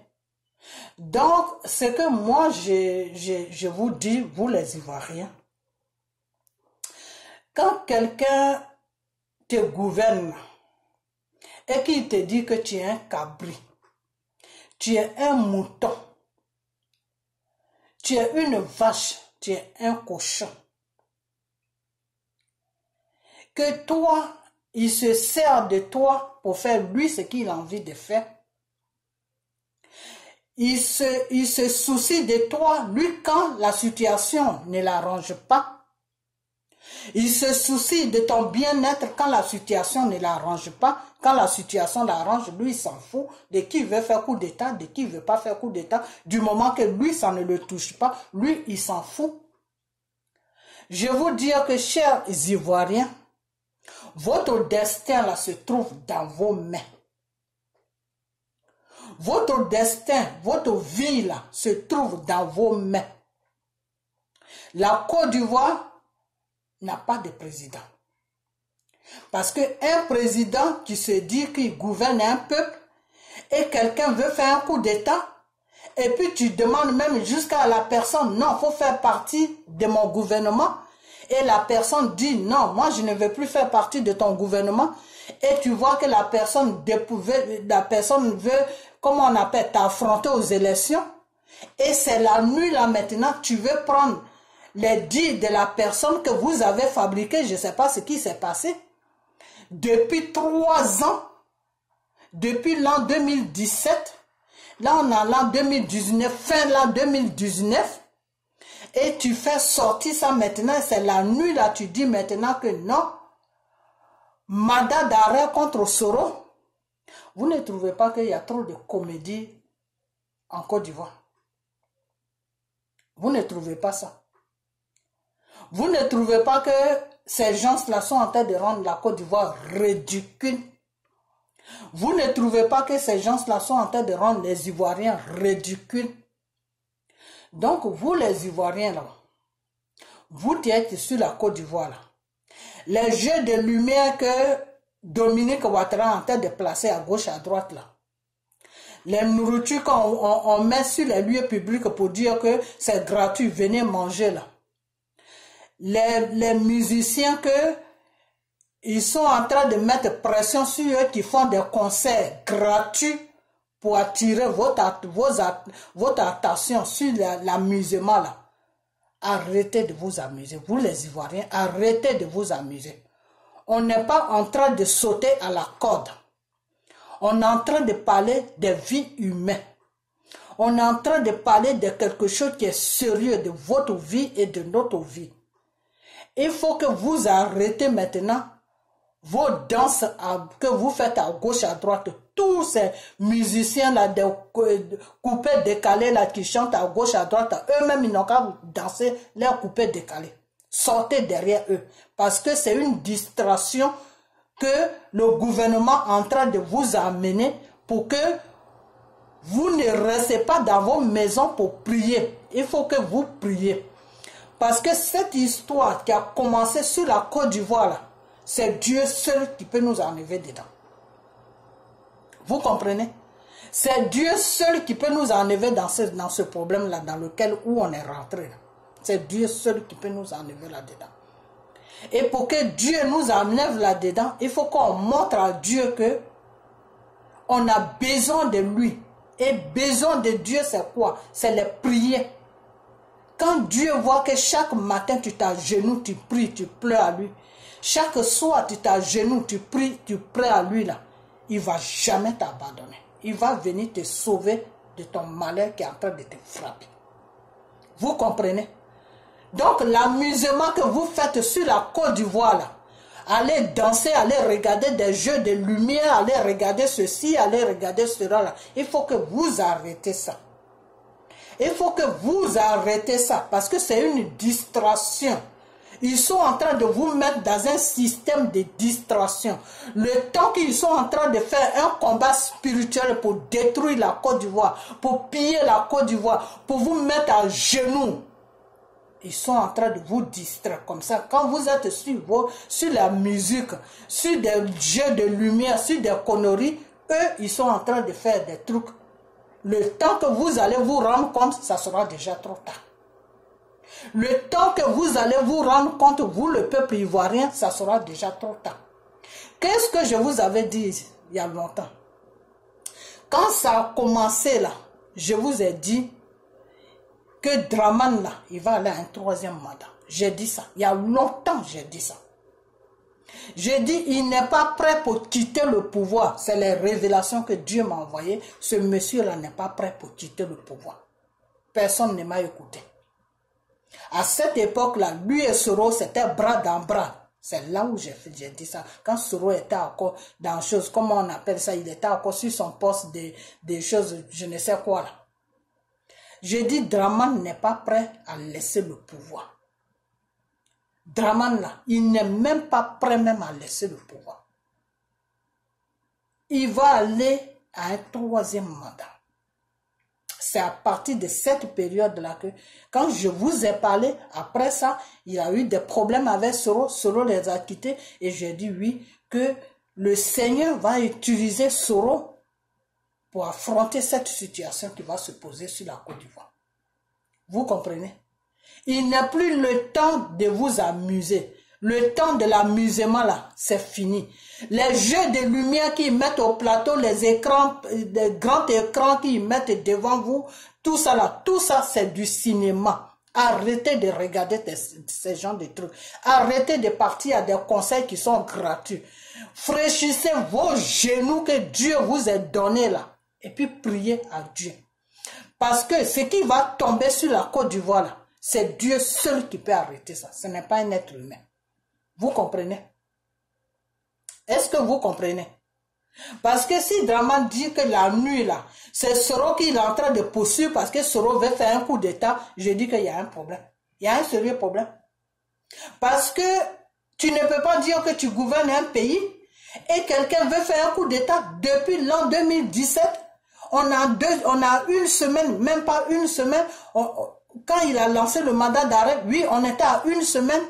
Donc, ce que moi, je vous dis, vous les Ivoiriens, quand quelqu'un te gouverne et qu'il te dit que tu es un cabri, tu es un mouton, tu es une vache, tu es un cochon, que toi, il se sert de toi pour faire lui ce qu'il a envie de faire, il se soucie de toi, lui, quand la situation ne l'arrange pas. Il se soucie de ton bien-être quand la situation ne l'arrange pas. Quand la situation l'arrange, lui, il s'en fout de qui veut faire coup d'État, de qui ne veut pas faire coup d'État. Du moment que lui, ça ne le touche pas, lui, il s'en fout. Je vous dis que, chers Ivoiriens, votre destin, là, se trouve dans vos mains. Votre destin, votre vie là, se trouve dans vos mains. La Côte d'Ivoire n'a pas de président. Parce qu'un président qui se dit qu'il gouverne un peuple et quelqu'un veut faire un coup d'État et puis tu demandes même jusqu'à la personne, non, il faut faire partie de mon gouvernement et la personne dit non, moi je ne veux plus faire partie de ton gouvernement et tu vois que la personne veut, comment on appelle, t'affronter aux élections et c'est la nuit là maintenant, tu veux prendre les dires de la personne que vous avez fabriquée, je ne sais pas ce qui s'est passé, depuis 3 ans, depuis l'an 2017, là on a l'an 2019, fin l'an 2019, et tu fais sortir ça maintenant, c'est la nuit là, tu dis maintenant que non, mandat d'arrêt contre Soro. Vous ne trouvez pas qu'il y a trop de comédie en Côte d'Ivoire? Vous ne trouvez pas ça? Vous ne trouvez pas que ces gens-là sont en train de rendre la Côte d'Ivoire ridicule? Vous ne trouvez pas que ces gens-là sont en train de rendre les Ivoiriens ridicules? Donc, vous les Ivoiriens, là, vous qui êtes sur la Côte d'Ivoire, là, les jeux de lumière que Dominique Ouattara est en train de placer à gauche, à droite, là, les nourritures qu'on met sur les lieux publics pour dire que c'est gratuit, venez manger là. Les musiciens que ils sont en train de mettre pression sur eux qui font des concerts gratuits pour attirer votre attention sur l'amusement là. Arrêtez de vous amuser. Vous les Ivoiriens, arrêtez de vous amuser. On n'est pas en train de sauter à la corde. On est en train de parler des vies humaines. On est en train de parler de quelque chose qui est sérieux de votre vie et de notre vie. Il faut que vous arrêtez maintenant vos danses que vous faites à gauche, à droite, tous ces musiciens-là, des coupés décalés là, qui chantent à gauche, à droite, eux-mêmes, ils n'ont qu'à danser leurs coupés décalés. Sortez derrière eux. Parce que c'est une distraction que le gouvernement est en train de vous amener pour que vous ne restez pas dans vos maisons pour prier. Il faut que vous priez. Parce que cette histoire qui a commencé sur la Côte d'Ivoire, c'est Dieu seul qui peut nous enlever dedans. Vous comprenez? C'est Dieu seul qui peut nous enlever dans ce problème-là, dans lequel où on est rentré. C'est Dieu seul qui peut nous enlever là-dedans. Et pour que Dieu nous enlève là-dedans, il faut qu'on montre à Dieu que on a besoin de lui. Et besoin de Dieu, c'est quoi? C'est les prier. Quand Dieu voit que chaque matin tu t'agenouilles, tu pries, tu pleures à lui. Chaque soir tu t'agenouilles, tu pries, tu pleures à lui là. Il ne va jamais t'abandonner. Il va venir te sauver de ton malheur qui est en train de te frapper. Vous comprenez? Donc l'amusement que vous faites sur la Côte d'Ivoire là, allez danser, allez regarder des jeux de lumière, allez regarder ceci, allez regarder cela là. Il faut que vous arrêtez ça. Il faut que vous arrêtez ça parce que c'est une distraction. Ils sont en train de vous mettre dans un système de distraction. Le temps qu'ils sont en train de faire un combat spirituel pour détruire la Côte d'Ivoire, pour piller la Côte d'Ivoire, pour vous mettre à genoux, ils sont en train de vous distraire comme ça. Quand vous êtes sur la musique, sur des jeux de lumière, sur des conneries, eux, ils sont en train de faire des trucs. Le temps que vous allez vous rendre compte, ça sera déjà trop tard. Le temps que vous allez vous rendre compte, vous le peuple ivoirien, ça sera déjà trop tard. Qu'est-ce que je vous avais dit il y a longtemps? Quand ça a commencé là, je vous ai dit que Dramane là, il va aller à un 3e mandat. J'ai dit ça. Il y a longtemps, j'ai dit ça. J'ai dit, il n'est pas prêt pour quitter le pouvoir. C'est les révélations que Dieu m'a envoyées. Ce monsieur-là n'est pas prêt pour quitter le pouvoir. Personne ne m'a écouté. À cette époque-là, lui et Soro, c'était bras dans bras. C'est là où j'ai dit ça. Quand Soro était encore dans choses, comment on appelle ça, il était encore sur son poste des choses, je ne sais quoi là. J'ai dit, Dramane n'est pas prêt à laisser le pouvoir. Dramane là, il n'est même pas prêt même à laisser le pouvoir. Il va aller à un 3e mandat. C'est à partir de cette période-là que, quand je vous ai parlé, après ça, il a eu des problèmes avec Soro. Soro les a quittés et j'ai dit oui, que le Seigneur va utiliser Soro pour affronter cette situation qui va se poser sur la Côte d'Ivoire. Vous comprenez? Il n'est plus le temps de vous amuser. Le temps de l'amusement là, c'est fini. Les jeux de lumière qu'ils mettent au plateau, les écrans, les grands écrans qu'ils mettent devant vous, tout ça c'est du cinéma. Arrêtez de regarder ces genres de trucs. Arrêtez de partir à des conseils qui sont gratuits. Fraîchissez vos genoux que Dieu vous a donné là. Et puis priez à Dieu. Parce que ce qui va tomber sur la Côte d'Ivoire là, c'est Dieu seul qui peut arrêter ça. Ce n'est pas un être humain. Vous comprenez? Est-ce que vous comprenez? Parce que si Dramane dit que la nuit là, c'est Soro qui est en train de poursuivre parce que Soro veut faire un coup d'état, je dis qu'il y a un problème. Il y a un sérieux problème. Parce que tu ne peux pas dire que tu gouvernes un pays et quelqu'un veut faire un coup d'état depuis l'an 2017. On a une semaine, même pas une semaine, quand il a lancé le mandat d'arrêt, oui, on était à une semaine.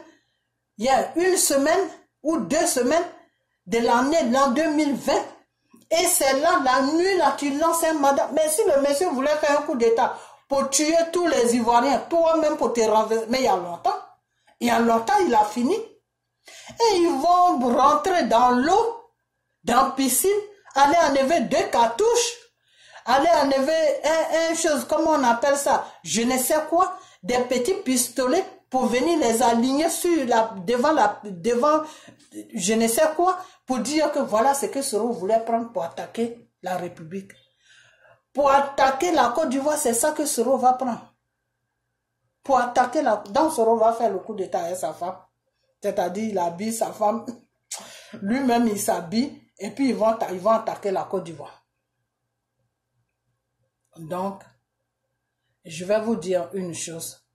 Il y a une semaine ou 2 semaines de l'année de l'an 2020. Et c'est là, la nuit, là, tu lances un mandat. Mais si le monsieur voulait faire un coup d'état pour tuer tous les Ivoiriens, toi-même pour te renverser, mais il y a longtemps, il a fini. Et ils vont rentrer dans l'eau, dans la piscine, aller enlever 2 cartouches, aller enlever une chose, comment on appelle ça, je ne sais quoi, des petits pistolets, pour venir les aligner sur devant je ne sais quoi, pour dire que voilà ce que Soro voulait prendre pour attaquer la République. Pour attaquer la Côte d'Ivoire, c'est ça que Soro va prendre. Pour attaquer donc Soro va faire le coup d'état avec sa femme. C'est-à-dire, il habille sa femme. Lui-même, il s'habille et puis ils vont attaquer la Côte d'Ivoire. Donc, je vais vous dire une chose.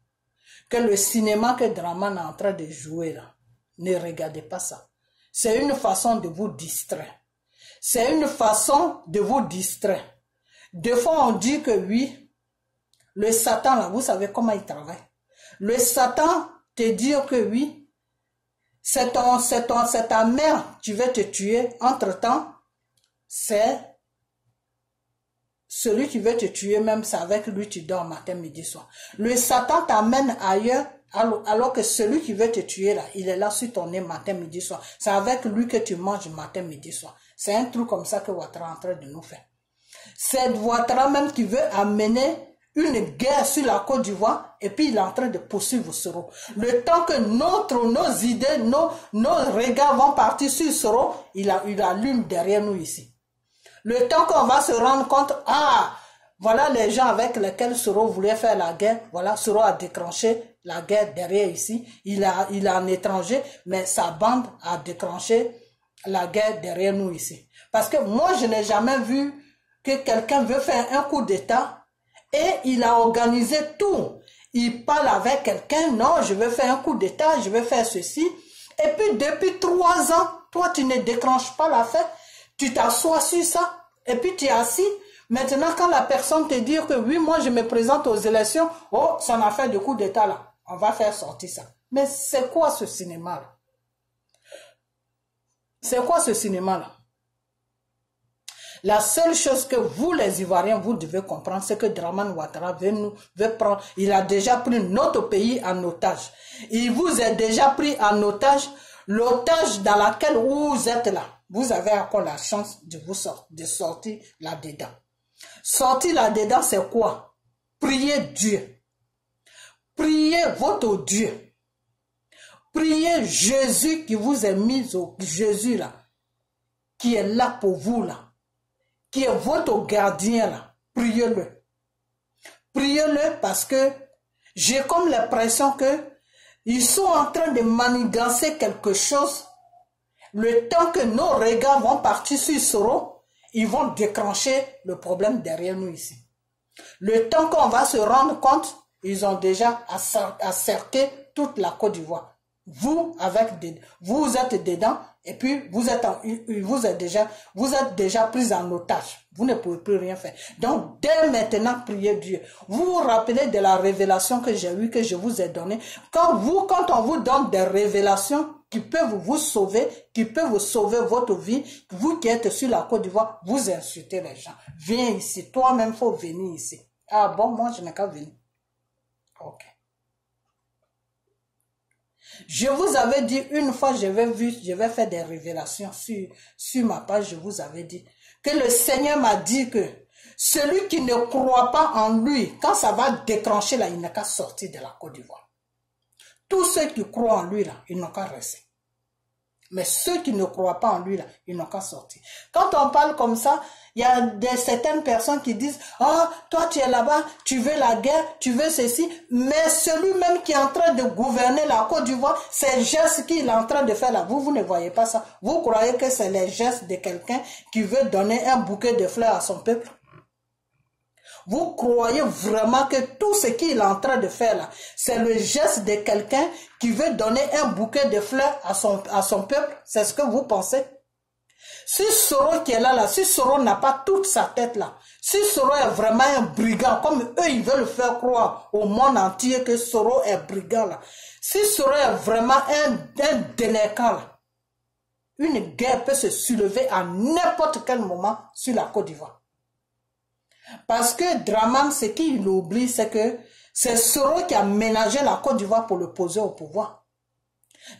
Que le cinéma que Draman est en train de jouer là, ne regardez pas ça. C'est une façon de vous distraire. C'est une façon de vous distraire. Des fois, on dit que oui, le Satan là, vous savez comment il travaille. Le Satan te dit que oui, c'est ta mère qui veut te tuer. Entre-temps, c'est celui qui veut te tuer, même c'est avec lui tu dors matin, midi, soir. Le Satan t'amène ailleurs, alors que celui qui veut te tuer là, il est là sur ton nez matin, midi, soir. C'est avec lui que tu manges matin, midi, soir. C'est un truc comme ça que Ouattara est en train de nous faire. C'est Ouattara même qui veut amener une guerre sur la Côte d'Ivoire et puis il est en train de poursuivre Soro. Le temps que nos idées, nos regards vont partir sur Soro, il allume derrière nous ici. Le temps qu'on va se rendre compte, voilà les gens avec lesquels Soro voulait faire la guerre, voilà, Soro a déclenché la guerre derrière ici, il est en étranger, mais sa bande a déclenché la guerre derrière nous ici. Parce que moi, je n'ai jamais vu que quelqu'un veut faire un coup d'État et il a organisé tout. Il parle avec quelqu'un, non, je veux faire un coup d'État, je veux faire ceci. Et puis, depuis 3 ans, toi, tu ne déclenches pas l'affaire. Tu t'assois sur ça, et puis tu es assis. Maintenant, quand la personne te dit que oui, moi je me présente aux élections, oh, c'est une affaire de coup d'État là, on va faire sortir ça. Mais c'est quoi ce cinéma là? C'est quoi ce cinéma là? La seule chose que vous, les Ivoiriens, vous devez comprendre, c'est que Draman Ouattara veut prendre, il a déjà pris notre pays en otage. Il vous a déjà pris en otage, l'otage dans laquelle vous êtes là. Vous avez encore la chance de sortir là-dedans. Sortir là-dedans, c'est quoi? Priez Dieu. Priez votre Dieu. Priez Jésus qui vous est mis au Jésus là, qui est là pour vous là, qui est votre gardien là. Priez-le. Priez-le parce que j'ai comme l'impression que ils sont en train de manigancer quelque chose. Le temps que nos regards vont partir sur Soro, ils vont déclencher le problème derrière nous ici. Le temps qu'on va se rendre compte, ils ont déjà asserté toute la Côte d'Ivoire. Vous êtes dedans et puis vous êtes déjà pris en otage. Vous ne pouvez plus rien faire. Donc, dès maintenant, priez Dieu. Vous vous rappelez de la révélation que j'ai eue, que je vous ai donnée. Quand on vous donne des révélations qui peuvent vous sauver, qui peuvent vous sauver votre vie, vous qui êtes sur la Côte d'Ivoire, vous insultez les gens. Viens ici. Toi-même, il faut venir ici. Ah bon, moi, je n'ai qu'à venir. Ok. Je vous avais dit, une fois, je vais faire des révélations sur ma page, je vous avais dit que le Seigneur m'a dit que celui qui ne croit pas en lui, quand ça va déclencher là, il n'a qu'à sortir de la Côte d'Ivoire. Tous ceux qui croient en lui là, ils n'ont qu'à rester. Mais ceux qui ne croient pas en lui là, ils n'ont qu'à sortir. Quand on parle comme ça, il y a certaines personnes qui disent « Ah, toi tu es là-bas, tu veux la guerre, tu veux ceci. » Mais celui-même qui est en train de gouverner la Côte d'Ivoire, ces gestes qu'il est en train de faire là, vous ne voyez pas ça. Vous croyez que c'est les gestes de quelqu'un qui veut donner un bouquet de fleurs à son peuple? Vous croyez vraiment que tout ce qu'il est en train de faire là, c'est le geste de quelqu'un qui veut donner un bouquet de fleurs à son peuple? C'est ce que vous pensez? Si Soro qui est là, si Soro n'a pas toute sa tête là, si Soro est vraiment un brigand, comme eux ils veulent faire croire au monde entier que Soro est brigand là, si Soro est vraiment un délinquant là, une guerre peut se soulever à n'importe quel moment sur la Côte d'Ivoire. Parce que Draman, ce qu'il oublie, c'est que c'est Soro qui a ménagé la Côte d'Ivoire pour le poser au pouvoir.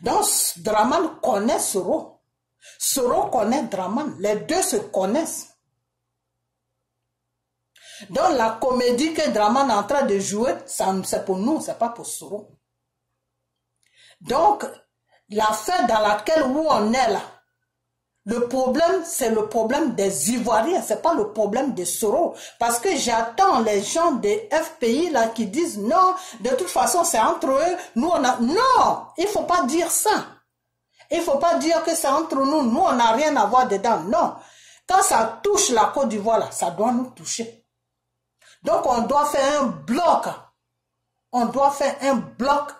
Donc Draman connaît Soro. Soro connaît Draman. Les deux se connaissent. Donc la comédie que Draman est en train de jouer, c'est pour nous, c'est pas pour Soro. Donc l'affaire dans laquelle on est là, le problème, c'est le problème des Ivoiriens, c'est pas le problème de Soro. Parce que j'attends les gens des FPI là qui disent non, de toute façon c'est entre eux, nous on a... Non, il faut pas dire ça. Il ne faut pas dire que c'est entre nous. Nous, on n'a rien à voir dedans. Non. Quand ça touche la Côte d'Ivoire, là, ça doit nous toucher. Donc, on doit faire un bloc. On doit faire un bloc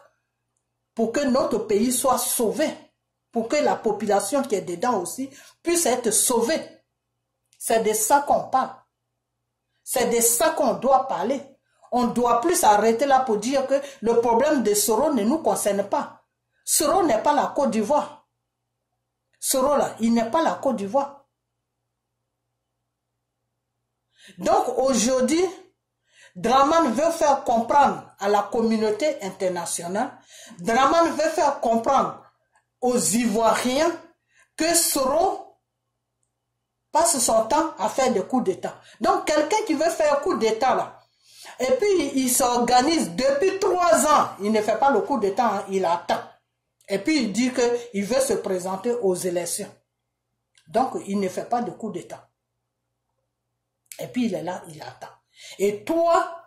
pour que notre pays soit sauvé. Pour que la population qui est dedans aussi puisse être sauvée. C'est de ça qu'on parle. C'est de ça qu'on doit parler. On ne doit plus s'arrêter là pour dire que le problème de Soro ne nous concerne pas. Soro n'est pas la Côte d'Ivoire. Soro là, il n'est pas la Côte d'Ivoire. Donc aujourd'hui, Dramane veut faire comprendre à la communauté internationale, Dramane veut faire comprendre aux Ivoiriens que Soro passe son temps à faire des coups d'État. Donc quelqu'un qui veut faire un coup d'État là, et puis il s'organise depuis 3 ans, il ne fait pas le coup d'État, hein, il attend. Et puis il dit qu'il veut se présenter aux élections. Donc il ne fait pas de coup d'État. Et puis il est là, il attend. Et toi,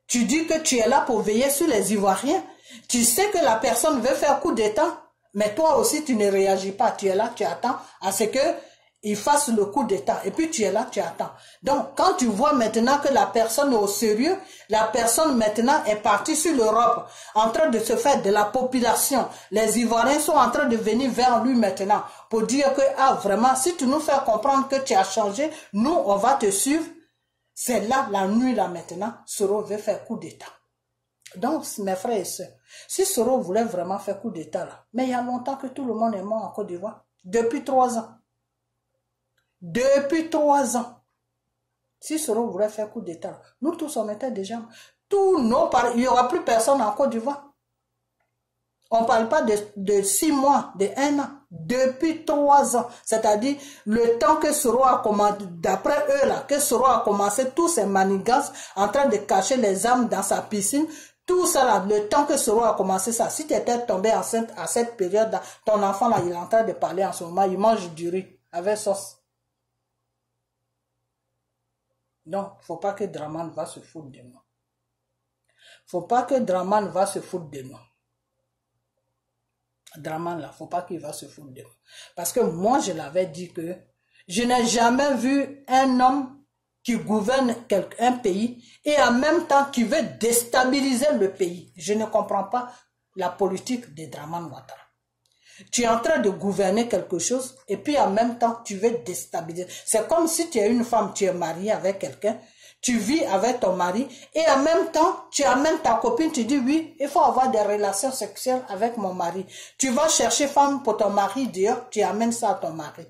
tu dis que tu es là pour veiller sur les Ivoiriens. Tu sais que la personne veut faire coup d'État, mais toi aussi tu ne réagis pas. Tu es là, tu attends à ce qu'il fasse le coup d'État. Et puis tu es là, tu attends. Donc quand tu vois maintenant que la personne est au sérieux, la personne maintenant est partie sur l'Europe, en train de se faire de la population. Les Ivoiriens sont en train de venir vers lui maintenant pour dire que, ah vraiment, si tu nous fais comprendre que tu as changé, nous on va te suivre. C'est là, la nuit là maintenant, Soro veut faire coup d'État. Donc, mes frères et sœurs, si Soro voulait vraiment faire coup d'État là, mais il y a longtemps que tout le monde est mort en Côte d'Ivoire. Depuis 3 ans. Depuis 3 ans. Si Soro voulait faire coup d'État, nous tous on était déjà... Tous nos parents, il n'y aura plus personne en Côte d'Ivoire. On ne parle pas de 6 mois, de 1 an. Depuis 3 ans. C'est-à-dire, le temps que Soro a commencé, d'après eux là, que Soro a commencé tous ces manigances en train de cacher les armes dans sa piscine, tout ça là, le temps que Soro a commencé ça, si tu étais tombé enceinte à cette période là, ton enfant là, il est en train de parler en ce moment, il mange du riz avec sauce. Donc, il ne faut pas que Dramane va se foutre de nous. Il ne faut pas que Dramane va se foutre de nous. Dramane là, il ne faut pas qu'il va se foutre de nous. Parce que moi, je l'avais dit que je n'ai jamais vu un homme qui gouverne un pays et en même temps qui veut déstabiliser le pays. Je ne comprends pas la politique de Dramane Ouattara. Tu es en train de gouverner quelque chose et puis en même temps tu veux déstabiliser. C'est comme si tu es une femme, tu es mariée avec quelqu'un, tu vis avec ton mari et en même temps tu amènes ta copine, tu dis oui, il faut avoir des relations sexuelles avec mon mari. Tu vas chercher femme pour ton mari dehors, tu amènes ça à ton mari.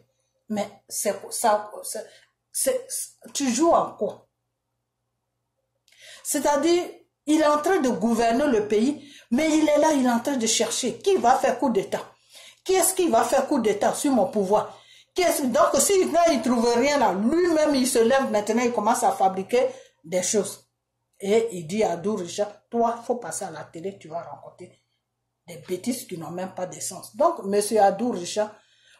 Mais c'est ça, tu joues en quoi? C'est-à-dire, il est en train de gouverner le pays, mais il est là, il est en train de chercher qui va faire coup d'État. Qui est-ce qui va faire coup d'État sur mon pouvoir? Donc, si là, il ne trouve rien là, lui-même, il se lève maintenant, il commence à fabriquer des choses. Et il dit à Adou Richard, toi, il faut passer à la télé, tu vas rencontrer des bêtises qui n'ont même pas de sens. Donc, M. Adou Richard,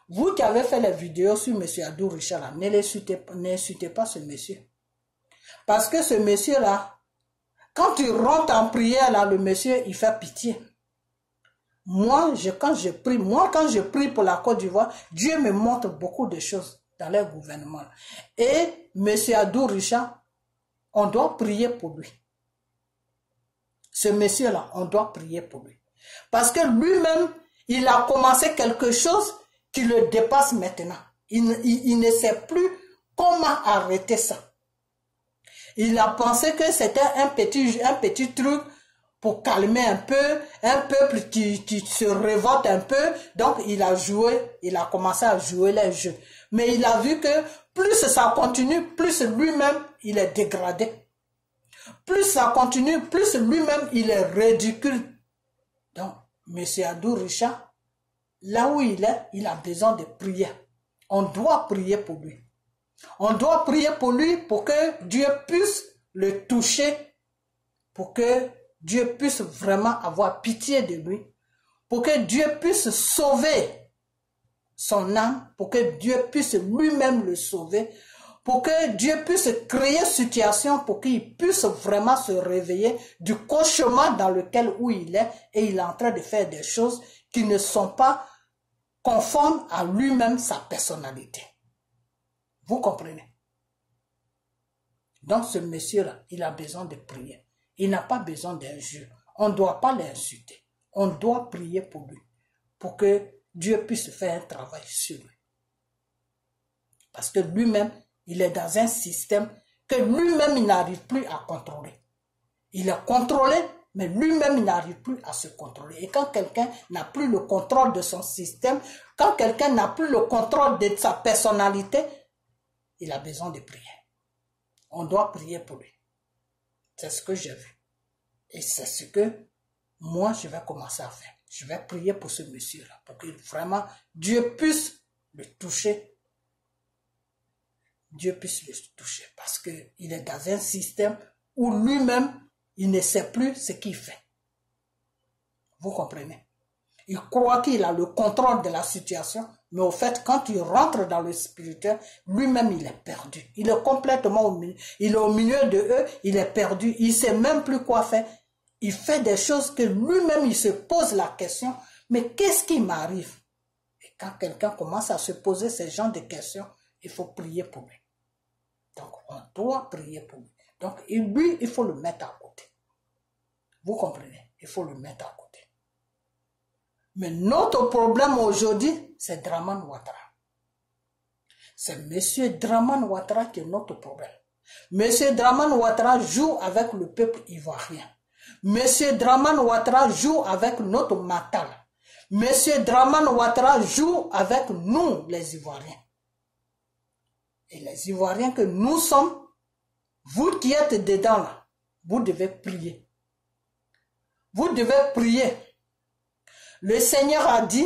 vous qui avez fait les vidéos sur M. Adou Richard, là, n'insultez pas ce monsieur. Parce que ce monsieur-là, quand tu rentres en prière, là, le monsieur, il fait pitié. Moi, quand je prie pour la Côte d'Ivoire, Dieu me montre beaucoup de choses dans leur gouvernement. Et M. Adou Richard, on doit prier pour lui. Ce monsieur-là, on doit prier pour lui. Parce que lui-même, il a commencé quelque chose qui le dépasse maintenant. Il ne sait plus comment arrêter ça. Il a pensé que c'était un petit truc pour calmer un peuple qui se révolte un peu. Donc, il a commencé à jouer les jeux. Mais il a vu que plus ça continue, plus lui-même, il est dégradé. Plus ça continue, plus lui-même, il est ridicule. Donc, M. Adou Richard, là où il est, il a besoin de prier. On doit prier pour lui. On doit prier pour lui pour que Dieu puisse le toucher, pour que Dieu puisse vraiment avoir pitié de lui, pour que Dieu puisse sauver son âme, pour que Dieu puisse lui-même le sauver, pour que Dieu puisse créer une situation pour qu'il puisse vraiment se réveiller du cauchemar dans lequel où il est et il est en train de faire des choses qui ne sont pas conforme à lui-même sa personnalité. Vous comprenez? Donc ce monsieur-là, il a besoin de prier. Il n'a pas besoin d'injure. On ne doit pas l'insulter. On doit prier pour lui, pour que Dieu puisse faire un travail sur lui. Parce que lui-même, il est dans un système que lui-même, il n'arrive plus à contrôler. Il est contrôlé, mais lui-même, il n'arrive plus à se contrôler. Et quand quelqu'un n'a plus le contrôle de son système, quand quelqu'un n'a plus le contrôle de sa personnalité, il a besoin de prier. On doit prier pour lui. C'est ce que j'ai vu. Et c'est ce que moi, je vais commencer à faire. Je vais prier pour ce monsieur-là, pour que vraiment Dieu puisse le toucher. Dieu puisse le toucher. Parce qu'il est dans un système où lui-même, il ne sait plus ce qu'il fait. Vous comprenez? Il croit qu'il a le contrôle de la situation, mais au fait, quand il rentre dans le spirituel, lui-même, il est perdu. Il est complètement au milieu. Il est au milieu de eux, il est perdu. Il ne sait même plus quoi faire. Il fait des choses que lui-même, il se pose la question, mais qu'est-ce qui m'arrive? Et quand quelqu'un commence à se poser ce genre de questions, il faut prier pour lui. Donc, on doit prier pour lui. Donc, lui, il faut le mettre à côté. Vous comprenez? Il faut le mettre à côté. Mais notre problème aujourd'hui, c'est Draman Ouattara. C'est M. Draman Ouattara qui est notre problème. M. Draman Ouattara joue avec le peuple ivoirien. M. Draman Ouattara joue avec notre matal. M. Draman Ouattara joue avec nous, les Ivoiriens. Et les Ivoiriens que nous sommes, vous qui êtes dedans là, vous devez prier. Vous devez prier. Le Seigneur a dit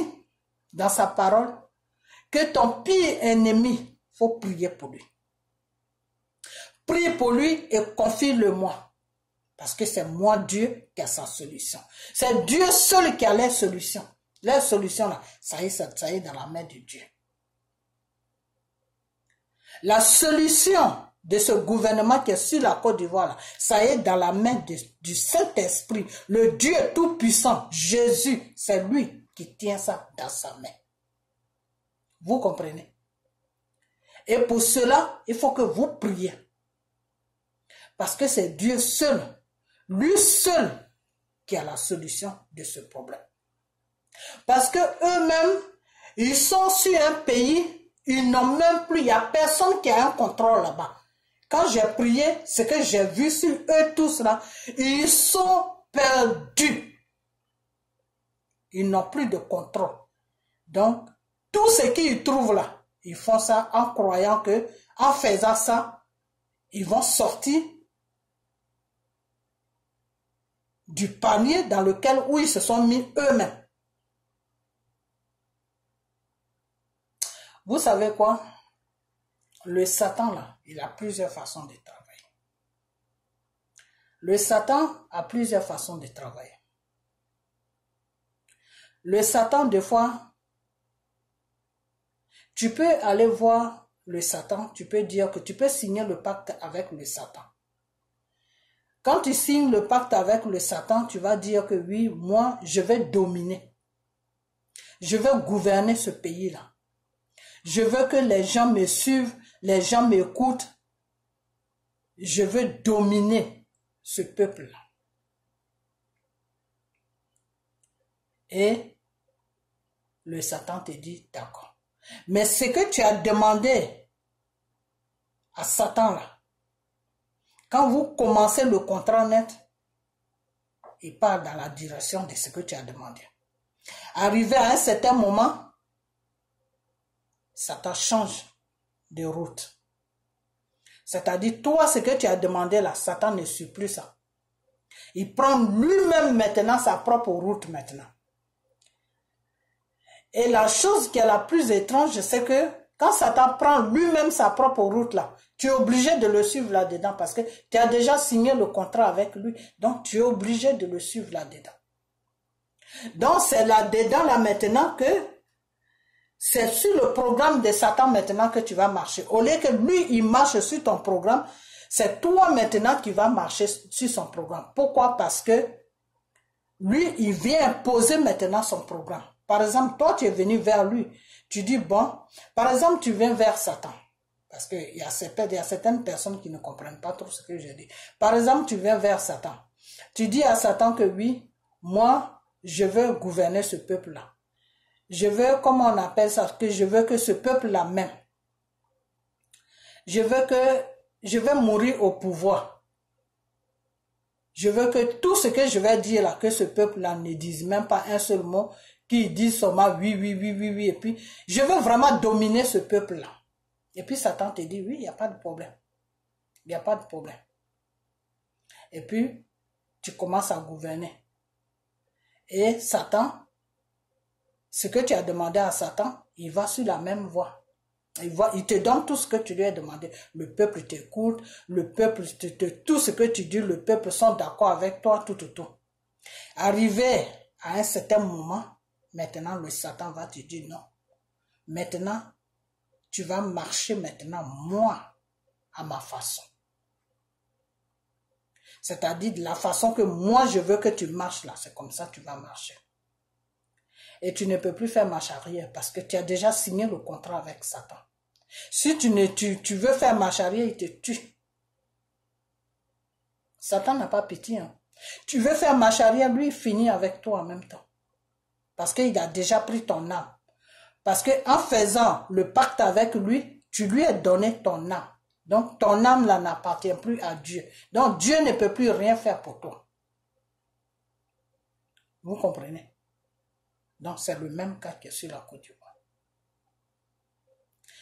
dans sa parole que ton pire ennemi, il faut prier pour lui. Prie pour lui et confie-le-moi. Parce que c'est moi Dieu qui a sa solution. C'est Dieu seul qui a les solutions. Les solutions là, ça y est dans la main de Dieu. La solution de ce gouvernement qui est sur la Côte d'Ivoire, ça est dans la main du Saint-Esprit, le Dieu tout-puissant, Jésus, c'est lui qui tient ça dans sa main. Vous comprenez? Et pour cela, il faut que vous priez. Parce que c'est Dieu seul, lui seul, qui a la solution de ce problème. Parce que eux-mêmes, ils sont sur un pays, ils n'ont même plus, il n'y a personne qui a un contrôle là-bas. Quand j'ai prié, ce que j'ai vu sur eux tous là, ils sont perdus. Ils n'ont plus de contrôle. Donc, tout ce qu'ils trouvent là, ils font ça en croyant que, en faisant ça, ils vont sortir du panier dans lequel où ils se sont mis eux-mêmes. Vous savez quoi? Le Satan, là, il a plusieurs façons de travailler. Le Satan a plusieurs façons de travailler. Le Satan, des fois, tu peux aller voir le Satan, tu peux dire que tu peux signer le pacte avec le Satan. Quand tu signes le pacte avec le Satan, tu vas dire que oui, moi, je vais dominer. Je veux gouverner ce pays-là. Je veux que les gens me suivent, les gens m'écoutent. Je veux dominer ce peuple-là. Et le Satan te dit, d'accord. Mais ce que tu as demandé à Satan là, quand vous commencez le contrat net, il part dans la direction de ce que tu as demandé. Arrivé à un certain moment, Satan change de route. C'est-à-dire, toi, ce que tu as demandé là, Satan ne suit plus ça. Il prend lui-même maintenant sa propre route maintenant. Et la chose qui est la plus étrange, c'est que quand Satan prend lui-même sa propre route là, tu es obligé de le suivre là-dedans parce que tu as déjà signé le contrat avec lui. Donc, tu es obligé de le suivre là-dedans. Donc, c'est là-dedans là maintenant que c'est sur le programme de Satan maintenant que tu vas marcher. Au lieu que lui, il marche sur ton programme, c'est toi maintenant qui vas marcher sur son programme. Pourquoi? Parce que lui, il vient imposer maintenant son programme. Par exemple, toi, tu es venu vers lui. Tu dis, bon, par exemple, tu viens vers Satan. Parce qu'il y a certaines personnes qui ne comprennent pas trop ce que je dis. Par exemple, tu viens vers Satan. Tu dis à Satan que oui, moi, je veux gouverner ce peuple-là. Je veux, comment on appelle ça, que je veux que ce peuple-là m'aime. Je veux mourir au pouvoir. Je veux que tout ce que je vais dire là, que ce peuple-là ne dise même pas un seul mot, qu'il dise seulement oui, oui, oui, oui, oui, et puis je veux vraiment dominer ce peuple-là. Et puis Satan te dit oui, il n'y a pas de problème. Il n'y a pas de problème. Et puis, tu commences à gouverner. Et Satan, ce que tu as demandé à Satan, il va sur la même voie. Il te donne tout ce que tu lui as demandé. Le peuple t'écoute, le peuple, tout ce que tu dis, le peuple sont d'accord avec toi, tout. Arrivé à un certain moment, maintenant le Satan va te dire non. Maintenant, tu vas marcher maintenant, moi, à ma façon. C'est-à-dire de la façon que moi je veux que tu marches là, c'est comme ça que tu vas marcher. Et tu ne peux plus faire marche arrière parce que tu as déjà signé le contrat avec Satan. Si tu veux faire marche arrière, il te tue. Satan n'a pas pitié. Hein. Tu veux faire marche arrière, lui, il finit avec toi en même temps. Parce qu'il a déjà pris ton âme. Parce qu'en faisant le pacte avec lui, tu lui as donné ton âme. Donc, ton âme là n'appartient plus à Dieu. Donc, Dieu ne peut plus rien faire pour toi. Vous comprenez? Donc, c'est le même cas que sur la Côte d'Ivoire.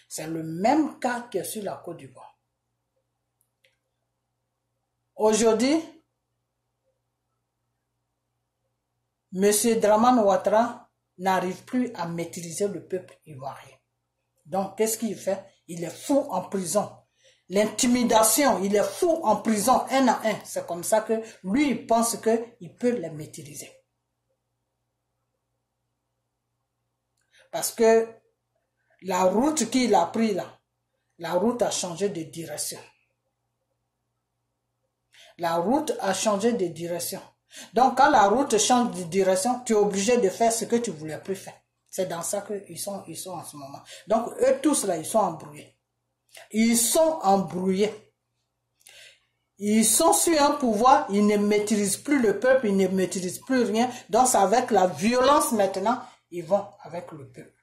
C'est le même cas que sur la Côte d'Ivoire. Aujourd'hui, M. Dramane Ouattara n'arrive plus à maîtriser le peuple ivoirien. Donc, qu'est-ce qu'il fait? Il est fou en prison. L'intimidation, il est fou en prison, un à un. C'est comme ça que lui, il pense qu'il peut les maîtriser. Parce que la route qu'il a pris là, la route a changé de direction. La route a changé de direction. Donc, quand la route change de direction, tu es obligé de faire ce que tu voulais plus faire. C'est dans ça qu'ils sont en ce moment. Donc, eux tous là, ils sont embrouillés. Ils sont embrouillés. Ils sont sur un pouvoir, ils ne maîtrisent plus le peuple, ils ne maîtrisent plus rien. Donc, c'est avec la violence maintenant, ils vont avec le peuple.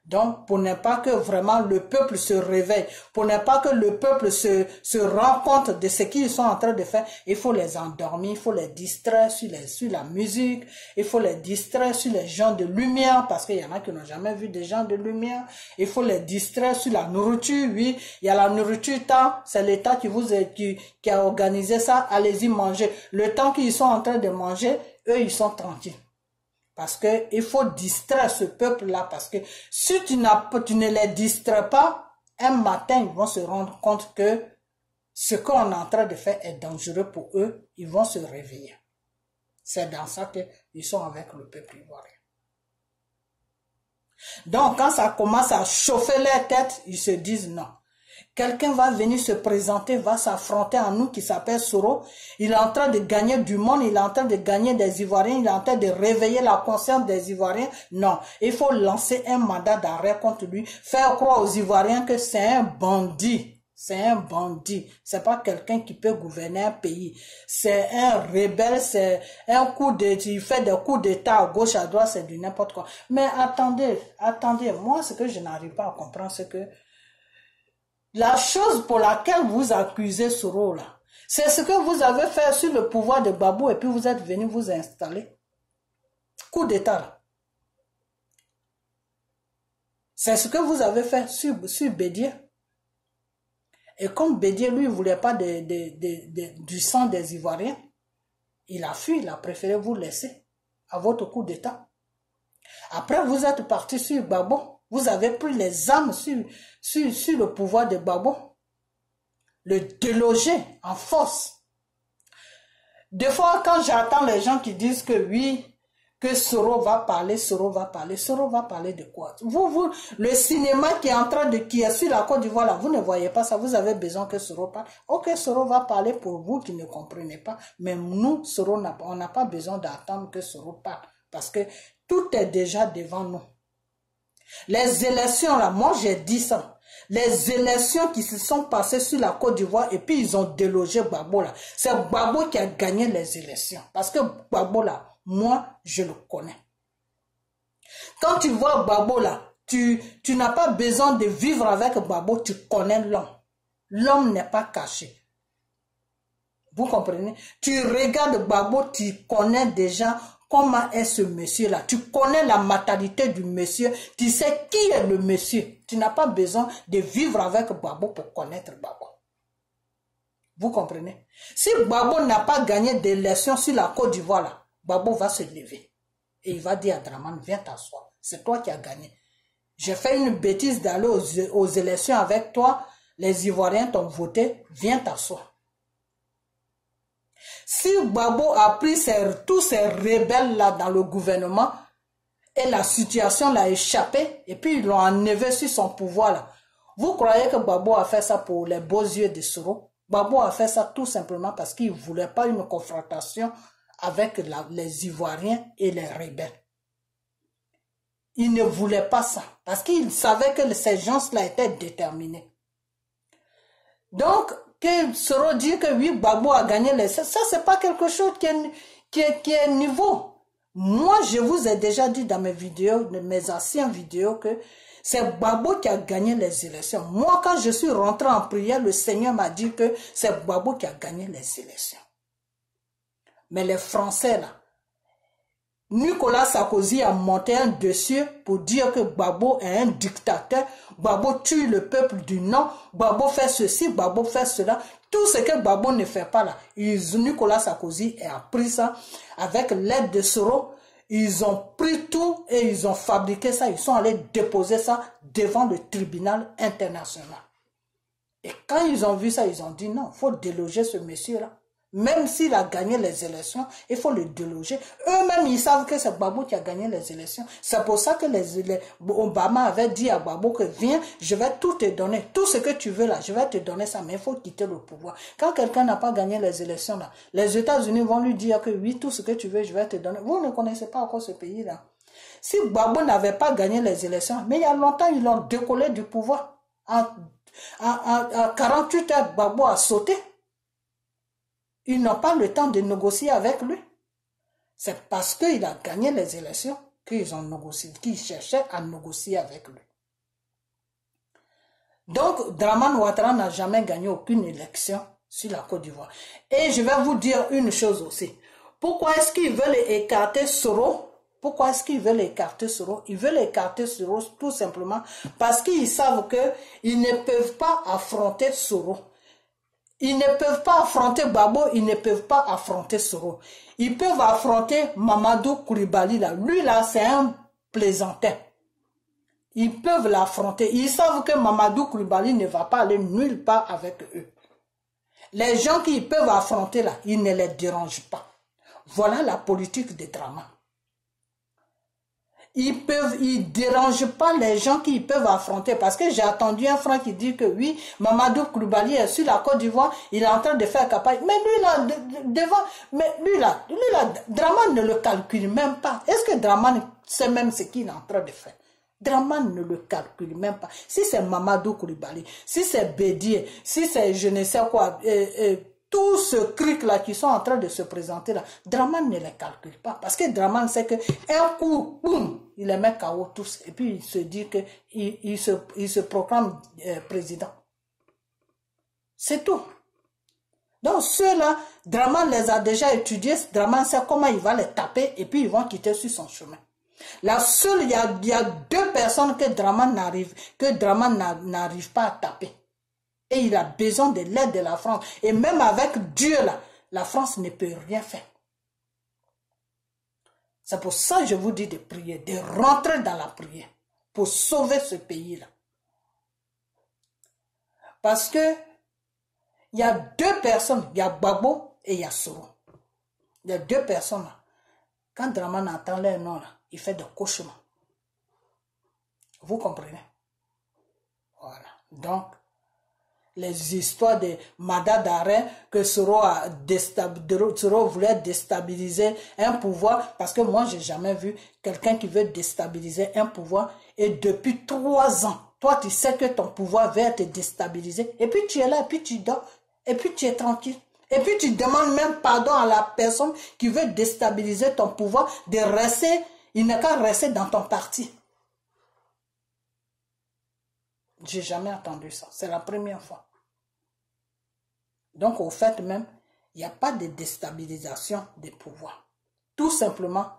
Donc, pour ne pas que vraiment le peuple se réveille, pour ne pas que le peuple se rend compte de ce qu'ils sont en train de faire, il faut les endormir, il faut les distraire sur la musique, il faut les distraire sur les gens de lumière, parce qu'il y en a qui n'ont jamais vu des gens de lumière, il faut les distraire sur la nourriture, oui, il y a la nourriture, c'est l'État qui a organisé ça, allez-y manger. Le temps qu'ils sont en train de manger, eux, ils sont tranquilles. Parce qu'il faut distraire ce peuple-là. Parce que si tu ne les distrais pas, un matin, ils vont se rendre compte que ce qu'on est en train de faire est dangereux pour eux. Ils vont se réveiller. C'est dans ça qu'ils sont avec le peuple ivoirien. Donc, quand ça commence à chauffer leur tête, ils se disent non. Quelqu'un va venir se présenter, va s'affronter à nous qui s'appelle Soro. Il est en train de gagner du monde, il est en train de gagner des Ivoiriens, il est en train de réveiller la conscience des Ivoiriens. Non, il faut lancer un mandat d'arrêt contre lui, faire croire aux Ivoiriens que c'est un bandit. C'est un bandit. C'est pas quelqu'un qui peut gouverner un pays. C'est un rebelle, c'est un il fait des coups d'état à gauche, à droite, c'est du n'importe quoi. Mais attendez, moi ce que je n'arrive pas à comprendre, c'est que la chose pour laquelle vous accusez Soro là, c'est ce que vous avez fait sur le pouvoir de Babou et puis vous êtes venu vous installer. Coup d'état. C'est ce que vous avez fait sur Bédier. Et comme Bédier, lui, ne voulait pas du sang des Ivoiriens, il a fui, il a préféré vous laisser à votre coup d'état. Après, vous êtes parti sur Babou. Vous avez pris les armes sur le pouvoir de Babou. Le déloger en force. Des fois, quand j'entends les gens qui disent que oui, que Soro va parler de quoi? Le cinéma qui est sur la Côte d'Ivoire, là, vous ne voyez pas ça, vous avez besoin que Soro parle. Ok, Soro va parler pour vous qui ne comprenez pas, mais nous, Soro, on n'a pas besoin d'attendre que Soro parle. Parce que Tout est déjà devant nous. Les élections là, moi j'ai dit ça. Les élections qui se sont passées sur la Côte d'Ivoire et puis ils ont délogé Gbagbo là. C'est Gbagbo qui a gagné les élections. Parce que Gbagbo là, moi je le connais. Quand tu vois Gbagbo là, tu n'as pas besoin de vivre avec Gbagbo, tu connais l'homme. L'homme n'est pas caché. Vous comprenez? Tu regardes Gbagbo, tu connais déjà comment est ce monsieur-là. Tu connais la mentalité du monsieur. Tu sais qui est le monsieur. Tu n'as pas besoin de vivre avec Gbagbo pour connaître Gbagbo. Vous comprenez? Si Gbagbo n'a pas gagné d'élection sur la Côte d'Ivoire, là, Gbagbo va se lever. Et il va dire à Dramane, viens t'asseoir. C'est toi qui as gagné. J'ai fait une bêtise d'aller aux élections avec toi. Les Ivoiriens t'ont voté. Viens t'asseoir. Si Gbagbo a pris tous ces rebelles-là dans le gouvernement et la situation l'a échappé et puis ils l'ont enlevé sur son pouvoir là, vous croyez que Gbagbo a fait ça pour les beaux yeux de Soro? Gbagbo a fait ça tout simplement parce qu'il ne voulait pas une confrontation avec les Ivoiriens et les rebelles. Il ne voulait pas ça parce qu'il savait que ces gens-là étaient déterminés. Donc, que Soro dit que oui, Gbagbo a gagné les... Ça, c'est pas quelque chose qui est nouveau. Moi, je vous ai déjà dit dans mes vidéos, mes anciennes vidéos, que c'est Gbagbo qui a gagné les élections. Moi, quand je suis rentré en prière, le Seigneur m'a dit que c'est Gbagbo qui a gagné les élections. Mais les Français, là, Nicolas Sarkozy a monté un dossier pour dire que Gbagbo est un dictateur, Gbagbo tue le peuple du Nord, Gbagbo fait ceci, Gbagbo fait cela. Tout ce que Gbagbo ne fait pas là, Nicolas Sarkozy a pris ça avec l'aide de Soro. Ils ont pris tout et ils ont fabriqué ça. Ils sont allés déposer ça devant le tribunal international. Et quand ils ont vu ça, ils ont dit non, il faut déloger ce monsieur-là. Même s'il a gagné les élections, il faut le déloger. Eux-mêmes, ils savent que c'est Gbagbo qui a gagné les élections. C'est pour ça que Obama avait dit à Gbagbo que viens, je vais tout te donner. Tout ce que tu veux là, je vais te donner ça, mais il faut quitter le pouvoir. Quand quelqu'un n'a pas gagné les élections là, les États-Unis vont lui dire que oui, tout ce que tu veux, je vais te donner. Vous ne connaissez pas encore ce pays-là. Si Gbagbo n'avait pas gagné les élections, mais il y a longtemps, ils l'ont décollé du pouvoir. En 48 heures, Gbagbo a sauté. Ils n'ont pas le temps de négocier avec lui. C'est parce qu'il a gagné les élections qu'ils ont négocié, qu'ils cherchaient à négocier avec lui. Donc, Dramane Ouattara n'a jamais gagné aucune élection sur la Côte d'Ivoire. Et je vais vous dire une chose aussi. Pourquoi est-ce qu'ils veulent écarter Soro? Pourquoi est-ce qu'ils veulent écarter Soro? Ils veulent écarter Soro tout simplement parce qu'ils savent qu'ils ne peuvent pas affronter Soro. Ils ne peuvent pas affronter Gbagbo, ils ne peuvent pas affronter Soro. Ils peuvent affronter Mamadou Koulibaly là. Lui là, c'est un plaisantin. Ils peuvent l'affronter. Ils savent que Mamadou Koulibaly ne va pas aller nulle part avec eux. Les gens qu'ils peuvent affronter là, ils ne les dérangent pas. Voilà la politique des Dramane. Ils dérangent pas les gens qui peuvent affronter. Parce que j'ai attendu un frère qui dit que oui, Mamadou Koulibaly est sur la Côte d'Ivoire, il est en train de faire campagne. Mais lui là, lui là, Dramane ne le calcule même pas. Est-ce que Dramane sait même ce qu'il est en train de faire? Dramane ne le calcule même pas. Si c'est Mamadou Koulibaly, si c'est Bédié, si c'est je ne sais quoi, tout ce cric-là qui sont en train de se présenter là, Dramane ne les calcule pas. Parce que Dramane sait que un coup, boum, il les met KO tous. Et puis il se dit que il se proclame président. C'est tout. Donc ceux-là, Dramane les a déjà étudiés. Dramane sait comment il va les taper et puis ils vont quitter sur son chemin. La seule, il y a deux personnes que Dramane n'arrive pas à taper. Et il a besoin de l'aide de la France. Et même avec Dieu là, la France ne peut rien faire. C'est pour ça que je vous dis de prier, de rentrer dans la prière pour sauver ce pays-là. Parce que il y a deux personnes, il y a Gbagbo et il y a Soro. Il y a deux personnes là. Quand Dramane entend leur nom là, il fait des cauchemars. Vous comprenez? Voilà. Donc, les histoires de mandat d'arrêt que Soro voulait déstabiliser un pouvoir, parce que moi, j'ai jamais vu quelqu'un qui veut déstabiliser un pouvoir, et depuis 3 ans, toi, tu sais que ton pouvoir va te déstabiliser, et puis tu es là, et puis tu dors, et puis tu es tranquille. Et puis tu demandes même pardon à la personne qui veut déstabiliser ton pouvoir de rester, il n'est qu'à rester dans ton parti. J'ai jamais entendu ça. C'est la première fois. Donc, au fait même, il n'y a pas de déstabilisation des pouvoirs. Tout simplement,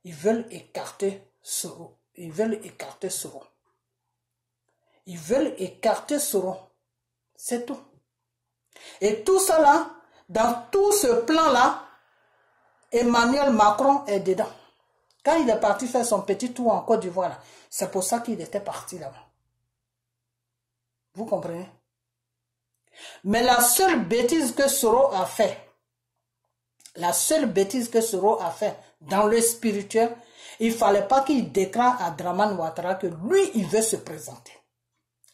ils veulent écarter Soro. Ils veulent écarter Soro. Ils veulent écarter Soro. C'est tout. Et tout cela, dans tout ce plan-là, Emmanuel Macron est dedans. Quand il est parti faire son petit tour en Côte d'Ivoire, c'est pour ça qu'il était parti là-bas. Vous comprenez? Mais la seule bêtise que Soro a fait, dans le spirituel, il ne fallait pas qu'il déclare à Dramane Ouattara que lui, il veut se présenter.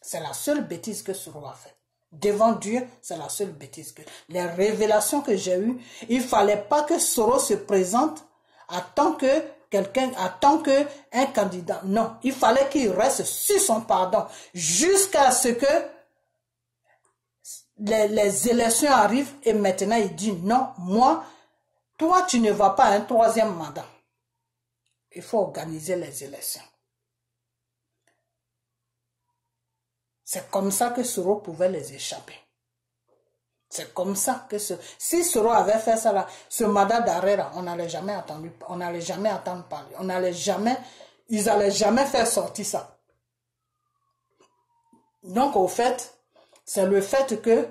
C'est la seule bêtise que Soro a fait. Devant Dieu, c'est la seule bêtise que... Les révélations que j'ai eues, il ne fallait pas que Soro se présente en tant que quelqu'un, en tant qu'un candidat. Non, il fallait qu'il reste sur son pardon jusqu'à ce que les élections arrivent et maintenant il dit non, moi, toi tu ne vas pas à un 3e mandat. Il faut organiser les élections. C'est comme ça que Soro pouvait les échapper. C'est comme ça que si Soro avait fait ça là, ce mandat d'arrêt là, on n'allait jamais entendre parler. Ils n'allaient jamais faire sortir ça. Donc au fait, c'est le fait que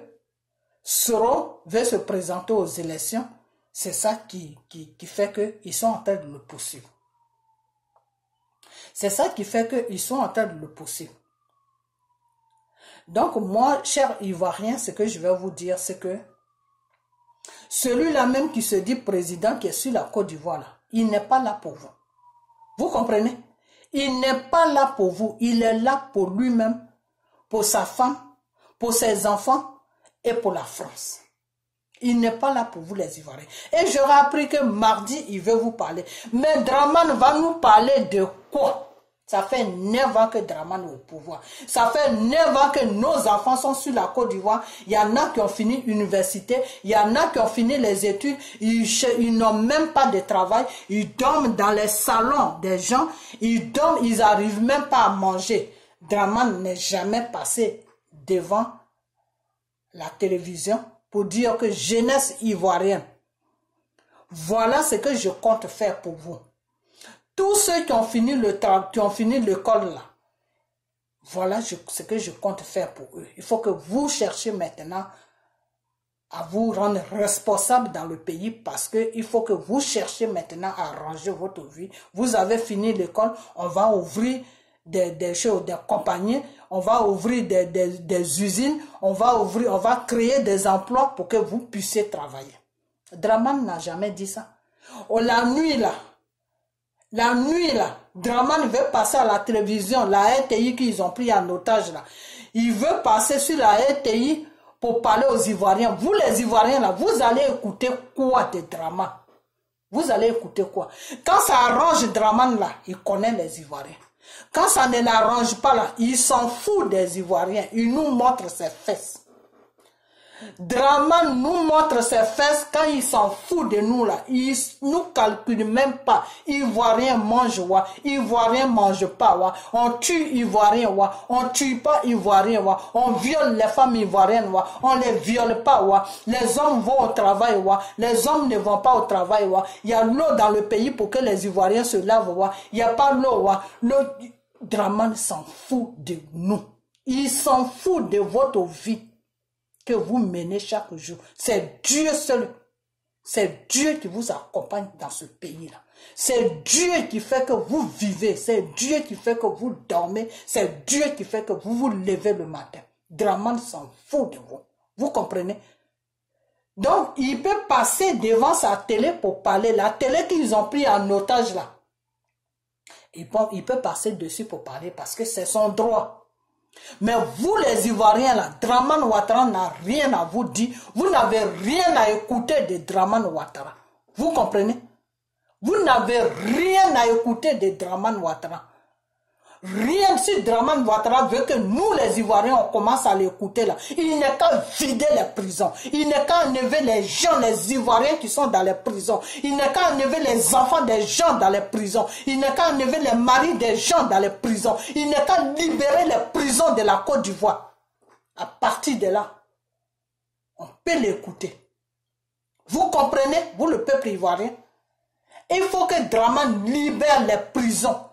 Soro veut se présenter aux élections, c'est ça qui fait qu'ils sont en train de le poursuivre. C'est ça qui fait qu'ils sont en train de le poursuivre. Donc moi, cher Ivoirien, ce que je vais vous dire, c'est que celui-là même qui se dit président, qui est sur la Côte d'Ivoire, là, il n'est pas là pour vous. Vous comprenez? Il n'est pas là pour vous. Il est là pour lui-même, pour sa femme, pour ses enfants et pour la France. Il n'est pas là pour vous les Ivoiriens. Et j'aurais appris que mardi, il veut vous parler. Mais Dramane va nous parler de quoi? Ça fait 9 ans que Dramane est au pouvoir. Ça fait 9 ans que nos enfants sont sur la Côte d'Ivoire. Il y en a qui ont fini l'université. Il y en a qui ont fini les études. Ils n'ont même pas de travail. Ils dorment dans les salons des gens. Ils dorment, ils n'arrivent même pas à manger. Dramane n'est jamais passé devant la télévision pour dire que jeunesse ivoirienne, voilà ce que je compte faire pour vous. Tous ceux qui ont fini l'école là, voilà ce que je compte faire pour eux. Il faut que vous cherchiez maintenant à vous rendre responsable dans le pays parce qu'il faut que vous cherchiez maintenant à arranger votre vie. Vous avez fini l'école, on va ouvrir des choses, des compagnies, on va ouvrir des usines, on va créer des emplois pour que vous puissiez travailler. Dramane n'a jamais dit ça. Oh, la nuit là, Dramane veut passer à la télévision, la RTI qu'ils ont pris en otage là. Il veut passer sur la RTI pour parler aux Ivoiriens. Vous les Ivoiriens là, vous allez écouter quoi de Dramane? Vous allez écouter quoi? Quand ça arrange Dramane là, il connaît les Ivoiriens. Quand ça ne l'arrange pas là, il s'en fout des Ivoiriens. Il nous montre ses fesses. Dramane nous montre ses fesses quand il s'en fout de nous là. Il nous calcule même pas. Ivoirien mange wa, Ivoirien mange pas wa. On tue Ivoirien wa, on tue pas Ivoirien wa. On viole les femmes ivoiriennes wa, on les viole pas wa. Les hommes vont au travail wa, les hommes ne vont pas au travail wa. Il y a l'eau dans le pays pour que les Ivoiriens se lavent wa. Il n'y a pas l'eau wa. Dramane s'en fout de nous. Il s'en fout de votre vie que vous menez chaque jour. C'est Dieu seul. C'est Dieu qui vous accompagne dans ce pays-là. C'est Dieu qui fait que vous vivez. C'est Dieu qui fait que vous dormez. C'est Dieu qui fait que vous vous levez le matin. Dramane s'en fout de vous. Vous comprenez? Donc, il peut passer devant sa télé pour parler. La télé qu'ils ont pris en otage là. Il peut passer dessus pour parler parce que c'est son droit. Mais vous les Ivoiriens là, Dramane Ouattara n'a rien à vous dire. Vous n'avez rien à écouter de Dramane Ouattara. Vous comprenez? Vous n'avez rien à écouter de Dramane Ouattara. Rien, si Dramane Ouattara veut que nous les Ivoiriens on commence à l'écouter là, il n'est qu'à vider les prisons, il n'est qu'à enlever les gens, les Ivoiriens qui sont dans les prisons, il n'est qu'à enlever les enfants des gens dans les prisons, il n'est qu'à enlever les maris des gens dans les prisons, il n'est qu'à libérer les prisons de la Côte d'Ivoire. À partir de là, on peut l'écouter. Vous comprenez, vous le peuple ivoirien? Il faut que Dramane libère les prisons.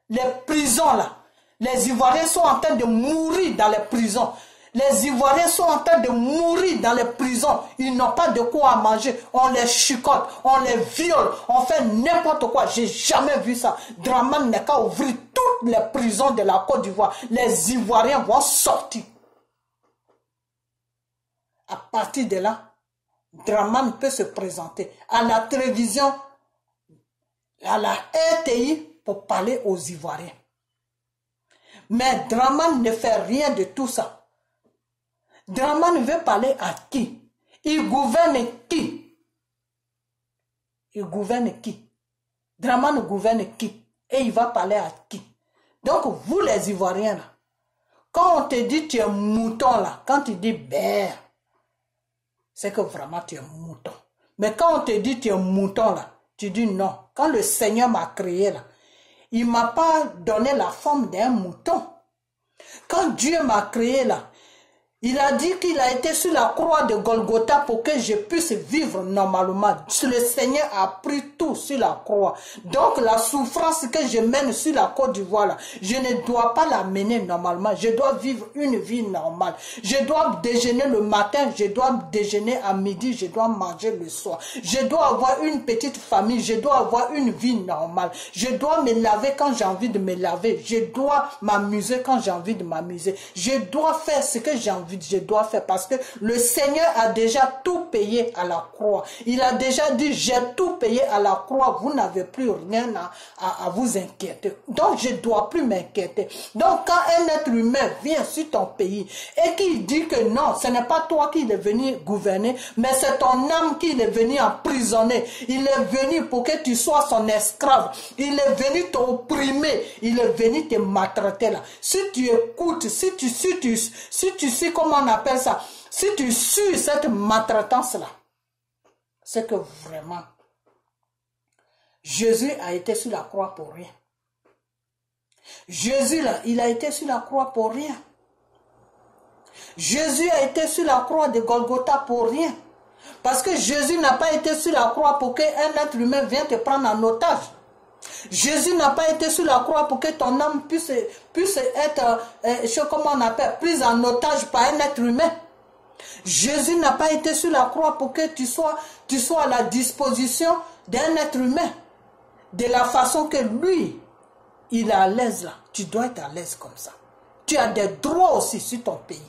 Les prisons là, les Ivoiriens sont en train de mourir dans les prisons. Les Ivoiriens sont en train de mourir dans les prisons. Ils n'ont pas de quoi manger. On les chicote, on les viole, on fait n'importe quoi. J'ai jamais vu ça. Dramane n'est qu'à ouvrir toutes les prisons de la Côte d'Ivoire. Les Ivoiriens vont sortir. À partir de là, Dramane peut se présenter à la télévision, à la RTI, pour parler aux Ivoiriens. Mais Dramane ne fait rien de tout ça. Dramane veut parler à qui? Il gouverne qui? Il gouverne qui? Dramane gouverne qui? Et il va parler à qui? Donc vous les Ivoiriens là, quand on te dit tu es mouton là, quand tu dis bear, c'est que vraiment tu es mouton. Mais quand on te dit tu es mouton là, tu dis non. Quand le Seigneur m'a créé là, il ne m'a pas donné la forme d'un mouton. Quand Dieu m'a créé là, il a dit qu'il a été sur la croix de Golgotha pour que je puisse vivre normalement. Le Seigneur a pris tout sur la croix. Donc la souffrance que je mène sur la Côte d'Ivoire là, je ne dois pas la mener normalement. Je dois vivre une vie normale. Je dois déjeuner le matin, je dois déjeuner à midi, je dois manger le soir. Je dois avoir une petite famille, je dois avoir une vie normale. Je dois me laver quand j'ai envie de me laver. Je dois m'amuser quand j'ai envie de m'amuser. Je dois faire ce que j'ai envie. Je dois faire parce que le Seigneur a déjà tout payé à la croix. Il a déjà dit j'ai tout payé à la croix, vous n'avez plus rien à vous inquiéter. Donc je ne dois plus m'inquiéter. Donc quand un être humain vient sur ton pays et qu'il dit que non, ce n'est pas toi qui est venu gouverner, mais c'est ton âme qui est venu emprisonner. Il est venu pour que tu sois son esclave. Il est venu t'opprimer. Il est venu te maltraiter là. Si tu écoutes, si tu sais comment on appelle ça, si tu suis cette maltraitance-là, c'est que vraiment, Jésus a été sur la croix pour rien. Jésus, là, il a été sur la croix pour rien. Jésus a été sur la croix de Golgotha pour rien. Parce que Jésus n'a pas été sur la croix pour qu'un être humain vienne te prendre en otage. Jésus n'a pas été sur la croix pour que ton âme puisse être, comment on appelle, prise en otage par un être humain. Jésus n'a pas été sur la croix pour que tu sois à la disposition d'un être humain. De la façon que lui, il est à l'aise là. Tu dois être à l'aise comme ça. Tu as des droits aussi sur ton pays.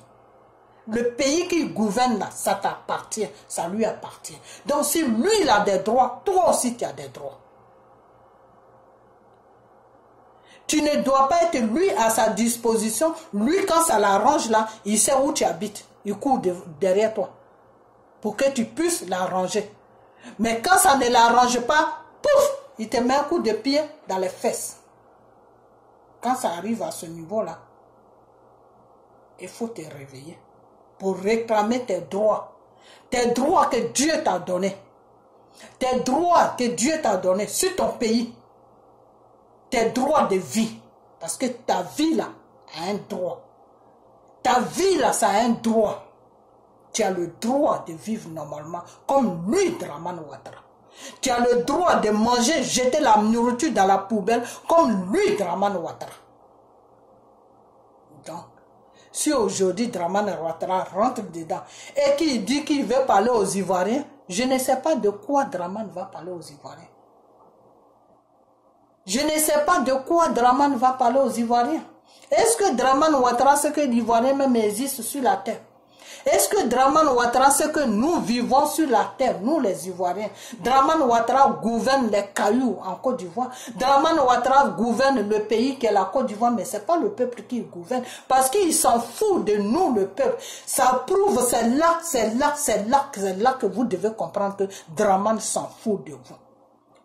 Le pays qui gouverne là, ça t'appartient, ça lui appartient. Donc si lui il a des droits, toi aussi tu as des droits. Tu ne dois pas être lui à sa disposition. Lui, quand ça l'arrange là, il sait où tu habites. Il court derrière toi pour que tu puisses l'arranger. Mais quand ça ne l'arrange pas, pouf, il te met un coup de pied dans les fesses. Quand ça arrive à ce niveau-là, il faut te réveiller pour réclamer tes droits. Tes droits que Dieu t'a donnés. Tes droits que Dieu t'a donnés sur ton pays. Tes droits de vie. Parce que ta vie là a un droit. Ta vie là, ça a un droit. Tu as le droit de vivre normalement comme lui, Dramane Ouattara. Tu as le droit de manger, jeter la nourriture dans la poubelle comme lui, Dramane Ouattara. Donc, si aujourd'hui Dramane Ouattara rentre dedans et qu'il dit qu'il veut parler aux Ivoiriens, je ne sais pas de quoi Dramane va parler aux Ivoiriens. Je ne sais pas de quoi Dramane va parler aux Ivoiriens. Est-ce que Dramane Ouattara sait que l'Ivoirien même existe sur la terre? Est-ce que Dramane Ouattara, ce que nous vivons sur la terre, nous les Ivoiriens, Dramane Ouattara gouverne les cailloux en Côte d'Ivoire, Dramane Ouattara gouverne le pays qui est la Côte d'Ivoire, mais ce n'est pas le peuple qui gouverne, parce qu'il s'en fout de nous, le peuple. Ça prouve, c'est là que vous devez comprendre que Dramane s'en fout de vous.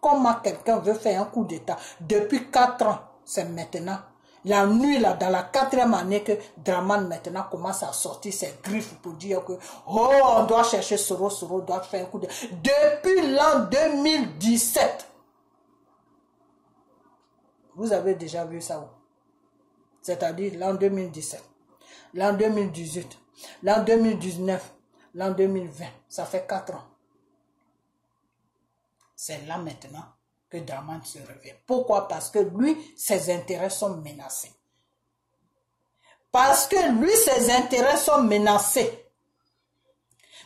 Comment quelqu'un veut faire un coup d'État depuis 4 ans, c'est maintenant. La nuit, là, dans la 4e année que Dramane maintenant commence à sortir ses griffes pour dire que, oh, on doit chercher Soro doit faire un coup d'État. Depuis l'an 2017. Vous avez déjà vu ça où? C'est-à-dire l'an 2017, l'an 2018, l'an 2019, l'an 2020. Ça fait 4 ans. C'est là maintenant que Dramane se réveille. Pourquoi? Parce que lui, ses intérêts sont menacés. Parce que lui, ses intérêts sont menacés.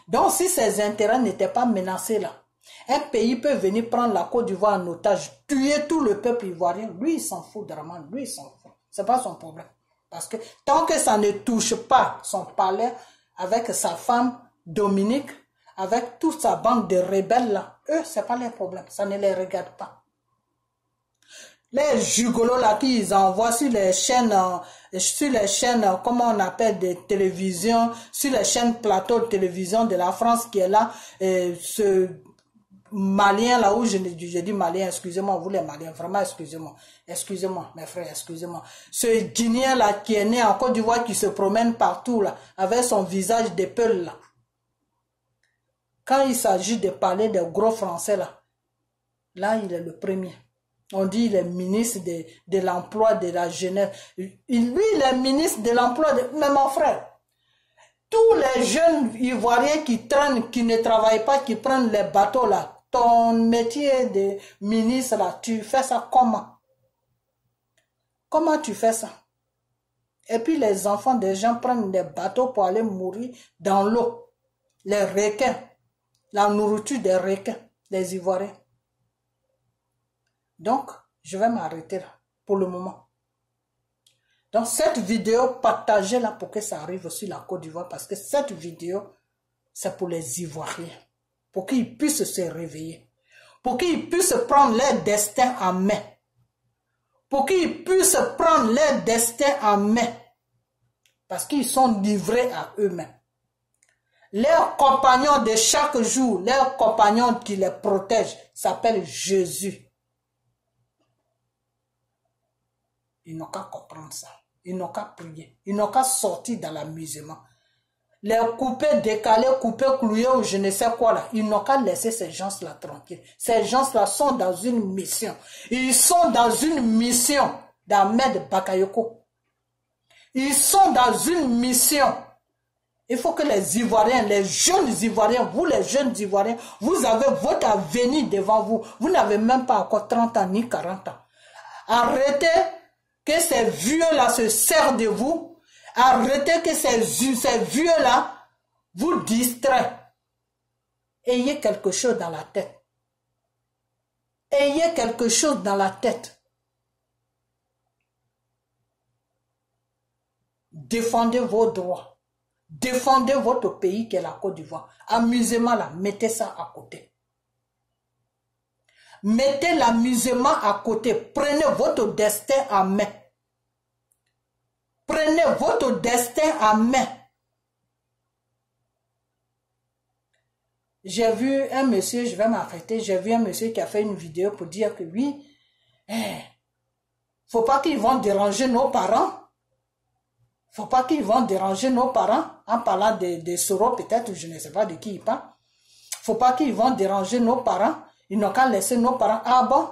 Donc, si ses intérêts n'étaient pas menacés là, un pays peut venir prendre la Côte d'Ivoire en otage, tuer tout le peuple ivoirien. Lui, il s'en fout, Dramane. Lui, il s'en fout. Ce n'est pas son problème. Parce que tant que ça ne touche pas son palais avec sa femme Dominique, avec toute sa bande de rebelles là, eux, ce n'est pas leur problème. Ça ne les regarde pas. Les gigolos là qu'ils envoient sur les chaînes, comment on appelle, des télévisions, sur les chaînes plateau de télévision de la France qui est là, ce Malien là où je dis Malien, excusez-moi, vous les Maliens, vraiment excusez-moi, mes frères, excusez-moi. Ce Guinéen là qui est né en Côte d'Ivoire, qui se promène partout là, avec son visage d'épeule là. Quand il s'agit de parler des gros français là, il est le premier. On dit il est ministre de l'emploi de la jeunesse. Lui, il est ministre de l'emploi de... Mais mon frère, tous les jeunes Ivoiriens qui traînent, qui ne travaillent pas, qui prennent les bateaux là, ton métier de ministre là, tu fais ça comment? Comment tu fais ça? Et puis les enfants des gens prennent des bateaux pour aller mourir dans l'eau. Les requins. La nourriture des requins, des Ivoiriens. Donc, je vais m'arrêter là, pour le moment. Donc, cette vidéo, partagez-la pour que ça arrive sur la Côte d'Ivoire, parce que cette vidéo, c'est pour les Ivoiriens, pour qu'ils puissent se réveiller, pour qu'ils puissent prendre leur destin en main, pour qu'ils puissent prendre leur destin en main, parce qu'ils sont livrés à eux-mêmes. Leurs compagnons de chaque jour, leurs compagnons qui les protègent, s'appellent Jésus. Ils n'ont qu'à comprendre ça. Ils n'ont qu'à prier. Ils n'ont qu'à sortir dans l'amusement. Les couper, décaler, couper, clouer ou je ne sais quoi là. Ils n'ont qu'à laisser ces gens-là tranquilles. Ces gens-là sont dans une mission. Ils sont dans une mission d'Ahmed Bakayoko. Ils sont dans une mission. Il faut que les Ivoiriens, les jeunes Ivoiriens, vous les jeunes Ivoiriens, vous avez votre avenir devant vous. Vous n'avez même pas encore 30 ans ni 40 ans. Arrêtez que ces vieux-là se servent de vous. Arrêtez que ces vieux-là vous distraient. Ayez quelque chose dans la tête. Ayez quelque chose dans la tête. Défendez vos droits. Défendez votre pays qui est la Côte d'Ivoire. Amusement là, mettez ça à côté. Mettez l'amusement à côté. Prenez votre destin en main. Prenez votre destin en main. J'ai vu un monsieur, je vais m'arrêter, j'ai vu un monsieur qui a fait une vidéo pour dire que oui, faut pas qu'ils vont déranger nos parents. Faut pas qu'ils vont déranger nos parents en parlant de Soro peut-être, je ne sais pas de qui il parle. Faut pas qu'ils vont déranger nos parents. Ils n'ont qu'à laisser nos parents. Ah bon?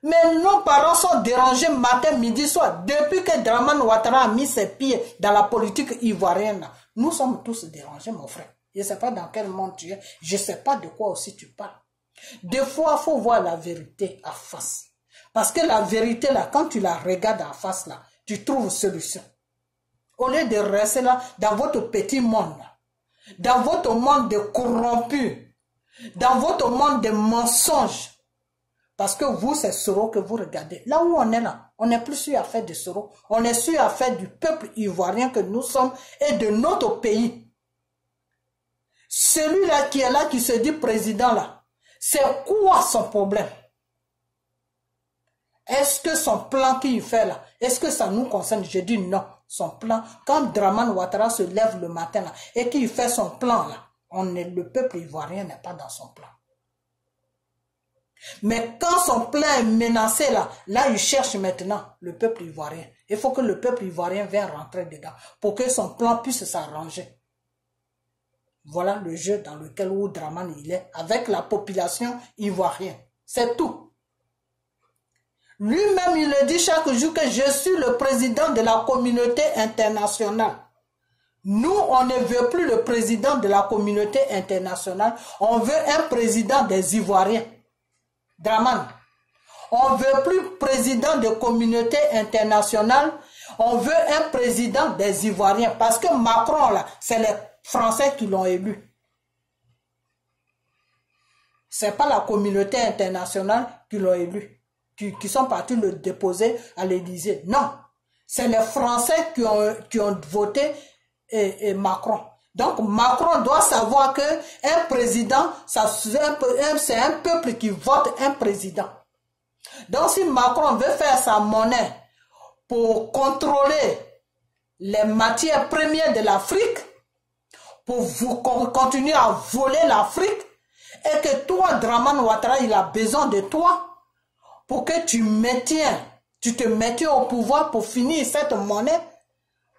Mais nos parents sont dérangés matin, midi, soir. Depuis que Dramane Ouattara a mis ses pieds dans la politique ivoirienne, nous sommes tous dérangés, mon frère. Je ne sais pas dans quel monde tu es. Je ne sais pas de quoi aussi tu parles. Des fois, il faut voir la vérité à face. Parce que la vérité, là, quand tu la regardes en face, là, tu trouves solution. Au lieu de rester là, dans votre petit monde, dans votre monde de corrompus, dans votre monde de mensonges, parce que vous, c'est Soro que vous regardez. Là où on est là, on n'est plus sur affaire de Soro. On est sur affaire du peuple ivoirien que nous sommes et de notre pays. Celui-là qui est là, qui se dit président là, c'est quoi son problème? Est-ce que son plan qu'il fait là, est-ce que ça nous concerne? Je dis non. Son plan, quand Dramane Ouattara se lève le matin là, et qu'il fait son plan là, le peuple ivoirien n'est pas dans son plan. Mais quand son plan est menacé là, il cherche maintenant le peuple ivoirien. Il faut que le peuple ivoirien vienne rentrer dedans pour que son plan puisse s'arranger. Voilà le jeu dans lequel Dramane il est avec la population ivoirienne. C'est tout. Lui-même, il le dit chaque jour que je suis le président de la communauté internationale. Nous, on ne veut plus le président de la communauté internationale. On veut un président des Ivoiriens. Dramane. On ne veut plus président de communauté internationale. On veut un président des Ivoiriens. Parce que Macron, là, c'est les Français qui l'ont élu. Ce n'est pas la communauté internationale qui l'ont élu. Qui sont partis le déposer à l'Élysée. Non, c'est les Français qui ont voté Macron. Donc Macron doit savoir que un président, c'est un peuple qui vote un président. Donc si Macron veut faire sa monnaie pour contrôler les matières premières de l'Afrique, pour continuer à voler l'Afrique, et que toi, Dramane Ouattara, il a besoin de toi, pour que tu te maintiens au pouvoir pour finir cette monnaie,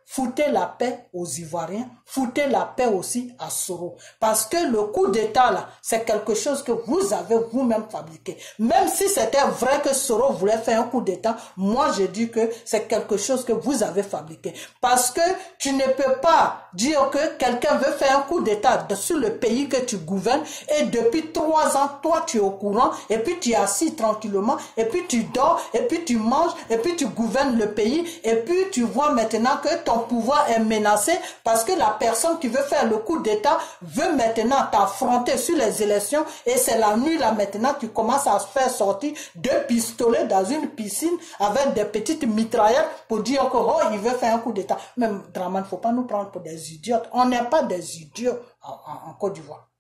foutez la paix aux Ivoiriens, foutez la paix aussi à Soro. Parce que le coup d'État, là, c'est quelque chose que vous avez vous-même fabriqué. Même si c'était vrai que Soro voulait faire un coup d'État, moi je dis que c'est quelque chose que vous avez fabriqué. Parce que tu ne peux pas dire que quelqu'un veut faire un coup d'État sur le pays que tu gouvernes et depuis 3 ans, toi tu es au courant et puis tu es assis tranquillement et puis tu dors et puis tu manges et puis tu gouvernes le pays et puis tu vois maintenant que ton pouvoir est menacé parce que la personne qui veut faire le coup d'État veut maintenant t'affronter sur les élections et c'est la nuit là maintenant tu commences à faire sortir 2 pistolets dans une piscine avec des petites mitraillettes pour dire que oh, il veut faire un coup d'État. Même Dramane, il ne faut pas nous prendre pour des idiotes. On n'est pas des idiots en Côte d'Ivoire.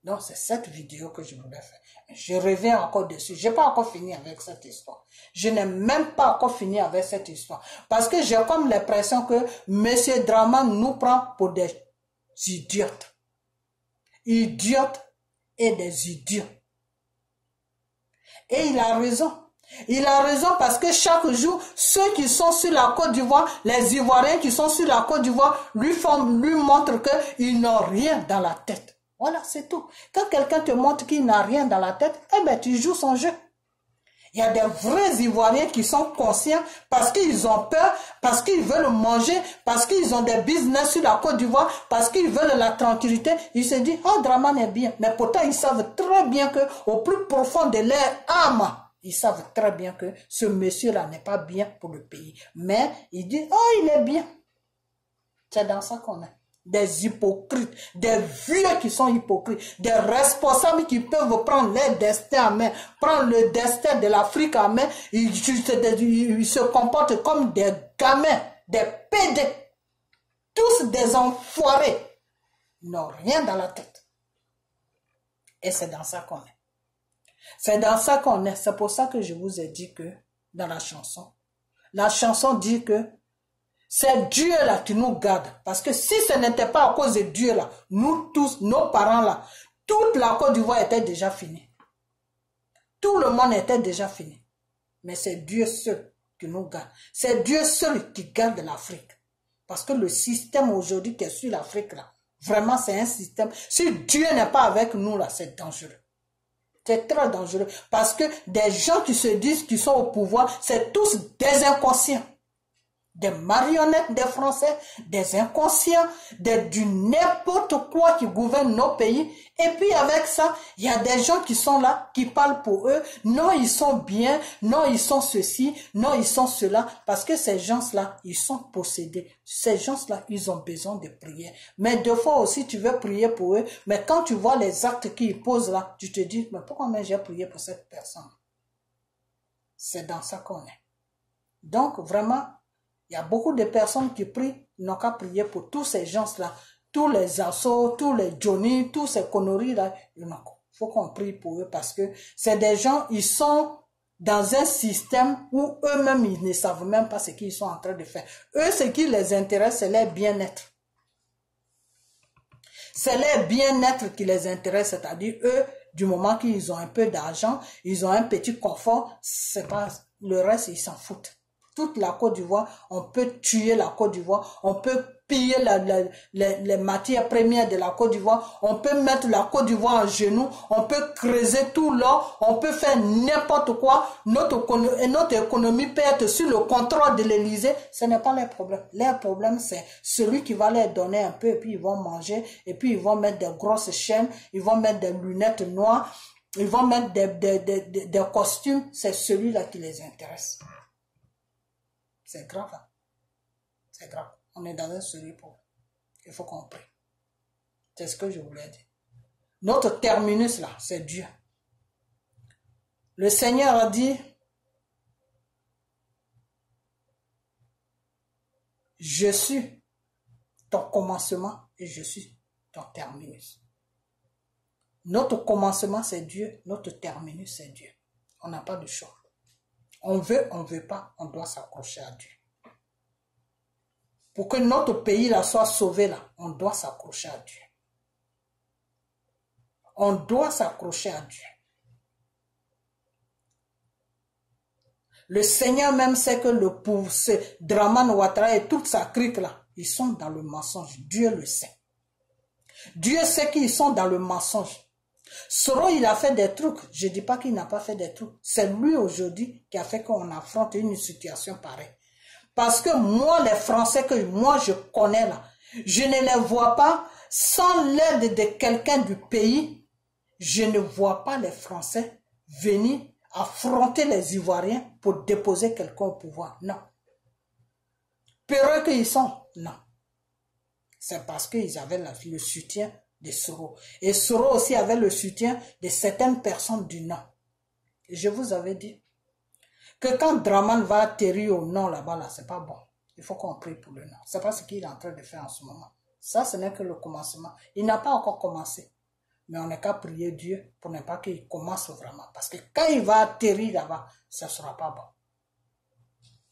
Donc c'est cette vidéo que je voulais faire. Je reviens encore dessus. Je n'ai pas encore fini avec cette histoire. Je n'ai même pas encore fini avec cette histoire. Parce que j'ai comme l'impression que M. Dramane nous prend pour des idiotes. Idiotes et des idiots. Et il a raison. Il a raison parce que chaque jour, ceux qui sont sur la Côte d'Ivoire, les Ivoiriens qui sont sur la Côte d'Ivoire, lui montrent qu'ils n'ont rien dans la tête. Voilà, c'est tout. Quand quelqu'un te montre qu'il n'a rien dans la tête, eh ben, tu joues son jeu. Il y a des vrais Ivoiriens qui sont conscients parce qu'ils ont peur, parce qu'ils veulent manger, parce qu'ils ont des business sur la Côte d'Ivoire, parce qu'ils veulent la tranquillité. Ils se disent, oh, Dramane est bien. Mais pourtant, ils savent très bien que au plus profond de leur âme, ils savent très bien que ce monsieur-là n'est pas bien pour le pays. Mais ils disent, oh, il est bien. C'est dans ça qu'on est. Des hypocrites, des vieux qui sont hypocrites, des responsables qui peuvent prendre leur destin en main, prendre le destin de l'Afrique en main, ils se comportent comme des gamins, des pédés, tous des enfoirés. Ils n'ont rien dans la tête. Et c'est dans ça qu'on est. C'est dans ça qu'on est. C'est pour ça que je vous ai dit que dans la chanson dit que c'est Dieu là qui nous garde. Parce que si ce n'était pas à cause de Dieu là, nous tous, nos parents là, toute la Côte d'Ivoire était déjà finie. Tout le monde était déjà fini. Mais c'est Dieu seul qui nous garde. C'est Dieu seul qui garde l'Afrique. Parce que le système aujourd'hui qui est sur l'Afrique là, vraiment c'est un système. Si Dieu n'est pas avec nous là, c'est dangereux. C'est très dangereux. Parce que des gens qui se disent qu'ils sont au pouvoir, c'est tous des inconscients. Des marionnettes des Français, des inconscients, du n'importe quoi qui gouverne nos pays. Et puis avec ça, il y a des gens qui sont là, qui parlent pour eux. Non, ils sont bien. Non, ils sont ceci. Non, ils sont cela. Parce que ces gens-là, ils sont possédés. Ces gens-là, ils ont besoin de prier. Mais des fois aussi, tu veux prier pour eux. Mais quand tu vois les actes qu'ils posent là, tu te dis, mais pourquoi j'ai prié pour cette personne? C'est dans ça qu'on est. Donc, vraiment, il y a beaucoup de personnes qui prient, n'ont qu'à prier pour tous ces gens-là. tous les assauts, tous les Johnny, tous ces conneries là, il faut qu'on prie pour eux parce que c'est des gens, ils sont dans un système où eux-mêmes, ils ne savent même pas ce qu'ils sont en train de faire. Eux, ce qui les intéresse, c'est leur bien-être. C'est leur bien-être qui les intéresse, c'est-à-dire eux, du moment qu'ils ont un peu d'argent, ils ont un petit confort, c'est pas le reste, ils s'en foutent. Toute la Côte d'Ivoire, on peut tuer la Côte d'Ivoire, on peut piller les matières premières de la Côte d'Ivoire, on peut mettre la Côte d'Ivoire en genoux, on peut creuser tout l'or, on peut faire n'importe quoi, notre économie peut être sur le contrôle de l'Élysée, ce n'est pas leur problème. Leur problème, c'est celui qui va leur donner un peu, et puis ils vont manger, et puis ils vont mettre des grosses chaînes, ils vont mettre des lunettes noires, ils vont mettre des costumes, c'est celui-là qui les intéresse. C'est grave, hein? C'est grave. On est dans un sérieux problème. Il faut qu'on prie. C'est ce que je voulais dire. Notre terminus là, c'est Dieu. Le Seigneur a dit, je suis ton commencement et je suis ton terminus. Notre commencement c'est Dieu, notre terminus c'est Dieu. On n'a pas de choix. On veut pas, on doit s'accrocher à Dieu. Pour que notre pays là soit sauvé là, on doit s'accrocher à Dieu. On doit s'accrocher à Dieu. Le Seigneur même sait que le poussé, Dramane Ouattara et toute sa clique là, ils sont dans le mensonge. Dieu le sait. Dieu sait qu'ils sont dans le mensonge. Soro, il a fait des trucs. Je ne dis pas qu'il n'a pas fait des trucs. C'est lui aujourd'hui qui a fait qu'on affronte une situation pareille. Parce que moi, les Français que moi je connais là, je ne les vois pas sans l'aide de quelqu'un du pays. Je ne vois pas les Français venir affronter les Ivoiriens pour déposer quelqu'un au pouvoir. Non. Peureux qu'ils sont. Non. C'est parce qu'ils avaient le soutien de Soro. Et Soro aussi avait le soutien de certaines personnes du Nord. Et je vous avais dit que quand Dramane va atterrir au Nord là-bas, là, c'est pas bon. Il faut qu'on prie pour le Nord. C'est pas ce qu'il est en train de faire en ce moment. Ça, ce n'est que le commencement. Il n'a pas encore commencé. Mais on n'est qu'à prier Dieu pour ne pas qu'il commence vraiment. Parce que quand il va atterrir là-bas, ça ne sera pas bon.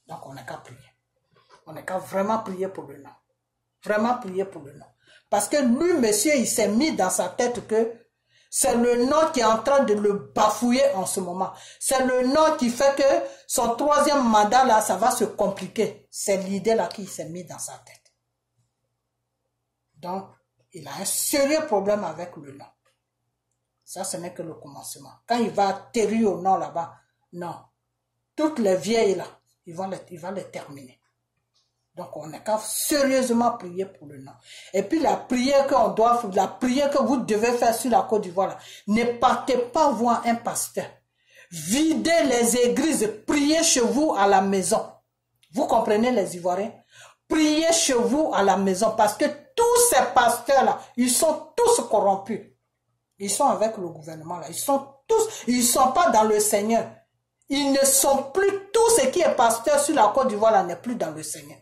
Donc on n'est qu'à prier. On n'est qu'à vraiment prier pour le Nord. Vraiment prier pour le Nord. Parce que lui, monsieur, il s'est mis dans sa tête que c'est le Nord qui est en train de le bafouiller en ce moment. C'est le Nord qui fait que son troisième mandat, là, ça va se compliquer. C'est l'idée là qui s'est mis dans sa tête. Donc, il a un sérieux problème avec le Nord. Ça, ce n'est que le commencement. Quand il va atterrir au Nord là-bas, non. Toutes les vieilles là, il va les terminer. Donc, on est qu'à sérieusement prier pour le Nord. Et puis, la prière que vous devez faire sur la Côte d'Ivoire, ne partez pas voir un pasteur. Videz les églises, priez chez vous à la maison. Vous comprenez les Ivoiriens? Priez chez vous à la maison parce que tous ces pasteurs-là, ils sont tous corrompus. Ils sont avec le gouvernement là. Ils sont pas dans le Seigneur. Ils ne sont plus, tout ce qui est pasteur sur la Côte d'Ivoire là n'est plus dans le Seigneur.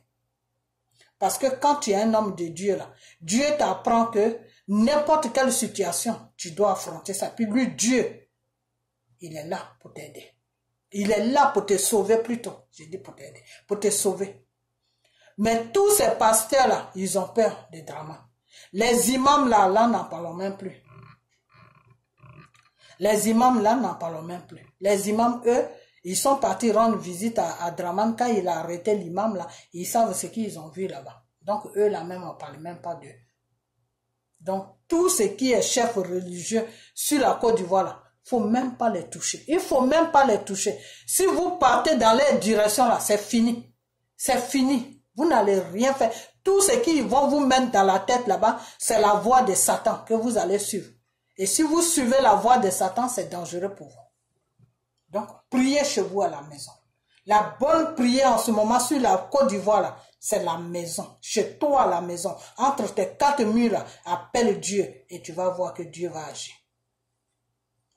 Parce que quand tu es un homme de Dieu là, Dieu t'apprend que n'importe quelle situation, tu dois affronter ça. Puis lui, Dieu, il est là pour t'aider. Il est là pour te sauver plutôt. J'ai dit pour t'aider, pour te sauver. Mais tous ces pasteurs là, ils ont peur des dramas. Les imams là n'en parlons même plus. Les imams là n'en parlons même plus. Les imams, eux, ils sont partis rendre visite à Dramane. Quand il a arrêté l'imam là, ils savent ce qu'ils ont vu là-bas. Donc eux là même, on ne parle même pas d'eux. Donc tout ce qui est chef religieux sur la Côte d'Ivoire là, il ne faut même pas les toucher. Il ne faut même pas les toucher. Si vous partez dans leur direction là, c'est fini. C'est fini. Vous n'allez rien faire. Tout ce qu'ils vont vous mettre dans la tête là-bas, c'est la voie de Satan que vous allez suivre. Et si vous suivez la voie de Satan, c'est dangereux pour vous. Donc, priez chez vous à la maison. La bonne prière en ce moment sur la Côte d'Ivoire, là, c'est la maison. Chez toi à la maison. Entre tes quatre murs, là, appelle Dieu et tu vas voir que Dieu va agir.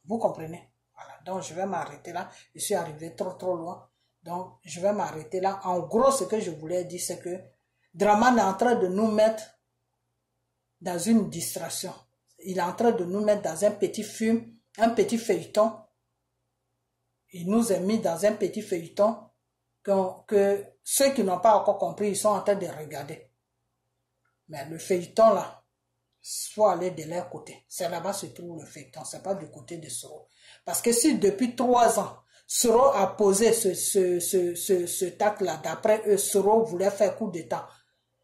Vous comprenez? Voilà. Donc, je vais m'arrêter là. Je suis arrivé trop loin. Donc, je vais m'arrêter là. En gros, ce que je voulais dire, c'est que Dramane est en train de nous mettre dans une distraction. Il est en train de nous mettre dans un petit film, un petit feuilleton. Il nous a mis dans un petit feuilleton que ceux qui n'ont pas encore compris, ils sont en train de regarder. Mais le feuilleton là, faut aller de leur côté. C'est là-bas se trouve le feuilleton, c'est pas du côté de Soro. Parce que si depuis 3 ans, Soro a posé ce tac-là, d'après eux, Soro voulait faire coup d'État.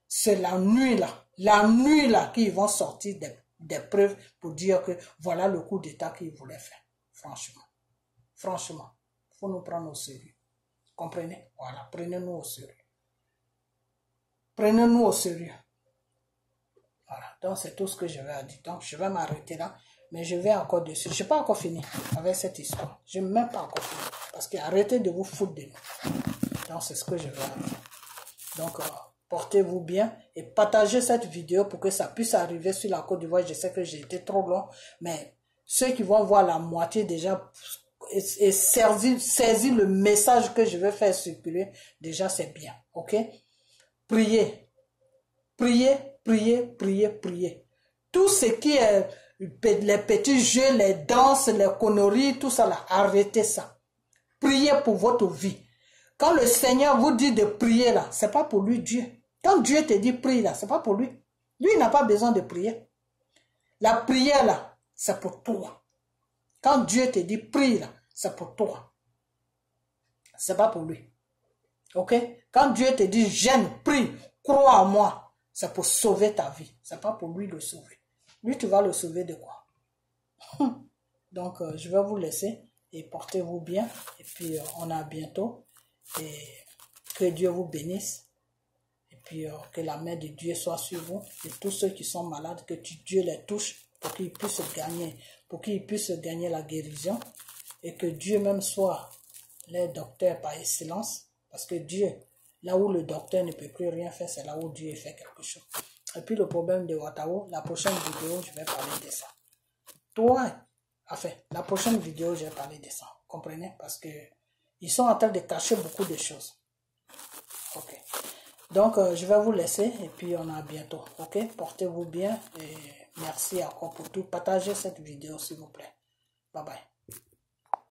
C'est la nuit là qu'ils vont sortir des preuves pour dire que voilà le coup d'État qu'ils voulaient faire. Franchement, il faut nous prendre au sérieux. Comprenez? Voilà, prenez-nous au sérieux. Prenez-nous au sérieux. Voilà, donc c'est tout ce que je vais dire. Donc je vais m'arrêter là, mais je vais encore dessus. Je n'ai pas encore fini avec cette histoire. Je n'ai même pas encore fini. Parce que arrêtez de vous foutre de nous. Donc c'est ce que je vais dire. Donc portez-vous bien et partagez cette vidéo pour que ça puisse arriver sur la Côte d'Ivoire. Je sais que j'ai été trop long, mais ceux qui vont voir la moitié déjà et saisir le message que je vais faire circuler, déjà c'est bien, ok? Priez, priez, priez, priez, priez. Tout ce qui est les petits jeux, les danses, les conneries, tout ça là, arrêtez ça. Priez pour votre vie. Quand le Seigneur vous dit de prier là, c'est pas pour lui Dieu. Quand Dieu te dit prie là, c'est pas pour lui. Lui, il n'a pas besoin de prier. La prière là, c'est pour toi. Quand Dieu te dit prie là, c'est pour toi. C'est pas pour lui. Ok? Quand Dieu te dit jeûne, prie, crois en moi, c'est pour sauver ta vie. C'est pas pour lui de sauver. Lui, tu vas le sauver de quoi? Donc, je vais vous laisser et portez-vous bien. Et puis, on a bientôt. Et que Dieu vous bénisse. Et puis, que la main de Dieu soit sur vous. Et tous ceux qui sont malades, que Dieu les touche pour qu'ils puissent gagner la guérison. Et que Dieu même soit les docteurs par excellence. Parce que Dieu, là où le docteur ne peut plus rien faire, c'est là où Dieu fait quelque chose. Et puis le problème de Ouattao, la prochaine vidéo, je vais parler de ça. La prochaine vidéo, je vais parler de ça. Comprenez? Parce que ils sont en train de cacher beaucoup de choses. Ok. Donc, je vais vous laisser et puis on a bientôt. Ok? Portez-vous bien et merci encore pour tout. Partagez cette vidéo, s'il vous plaît. Bye bye.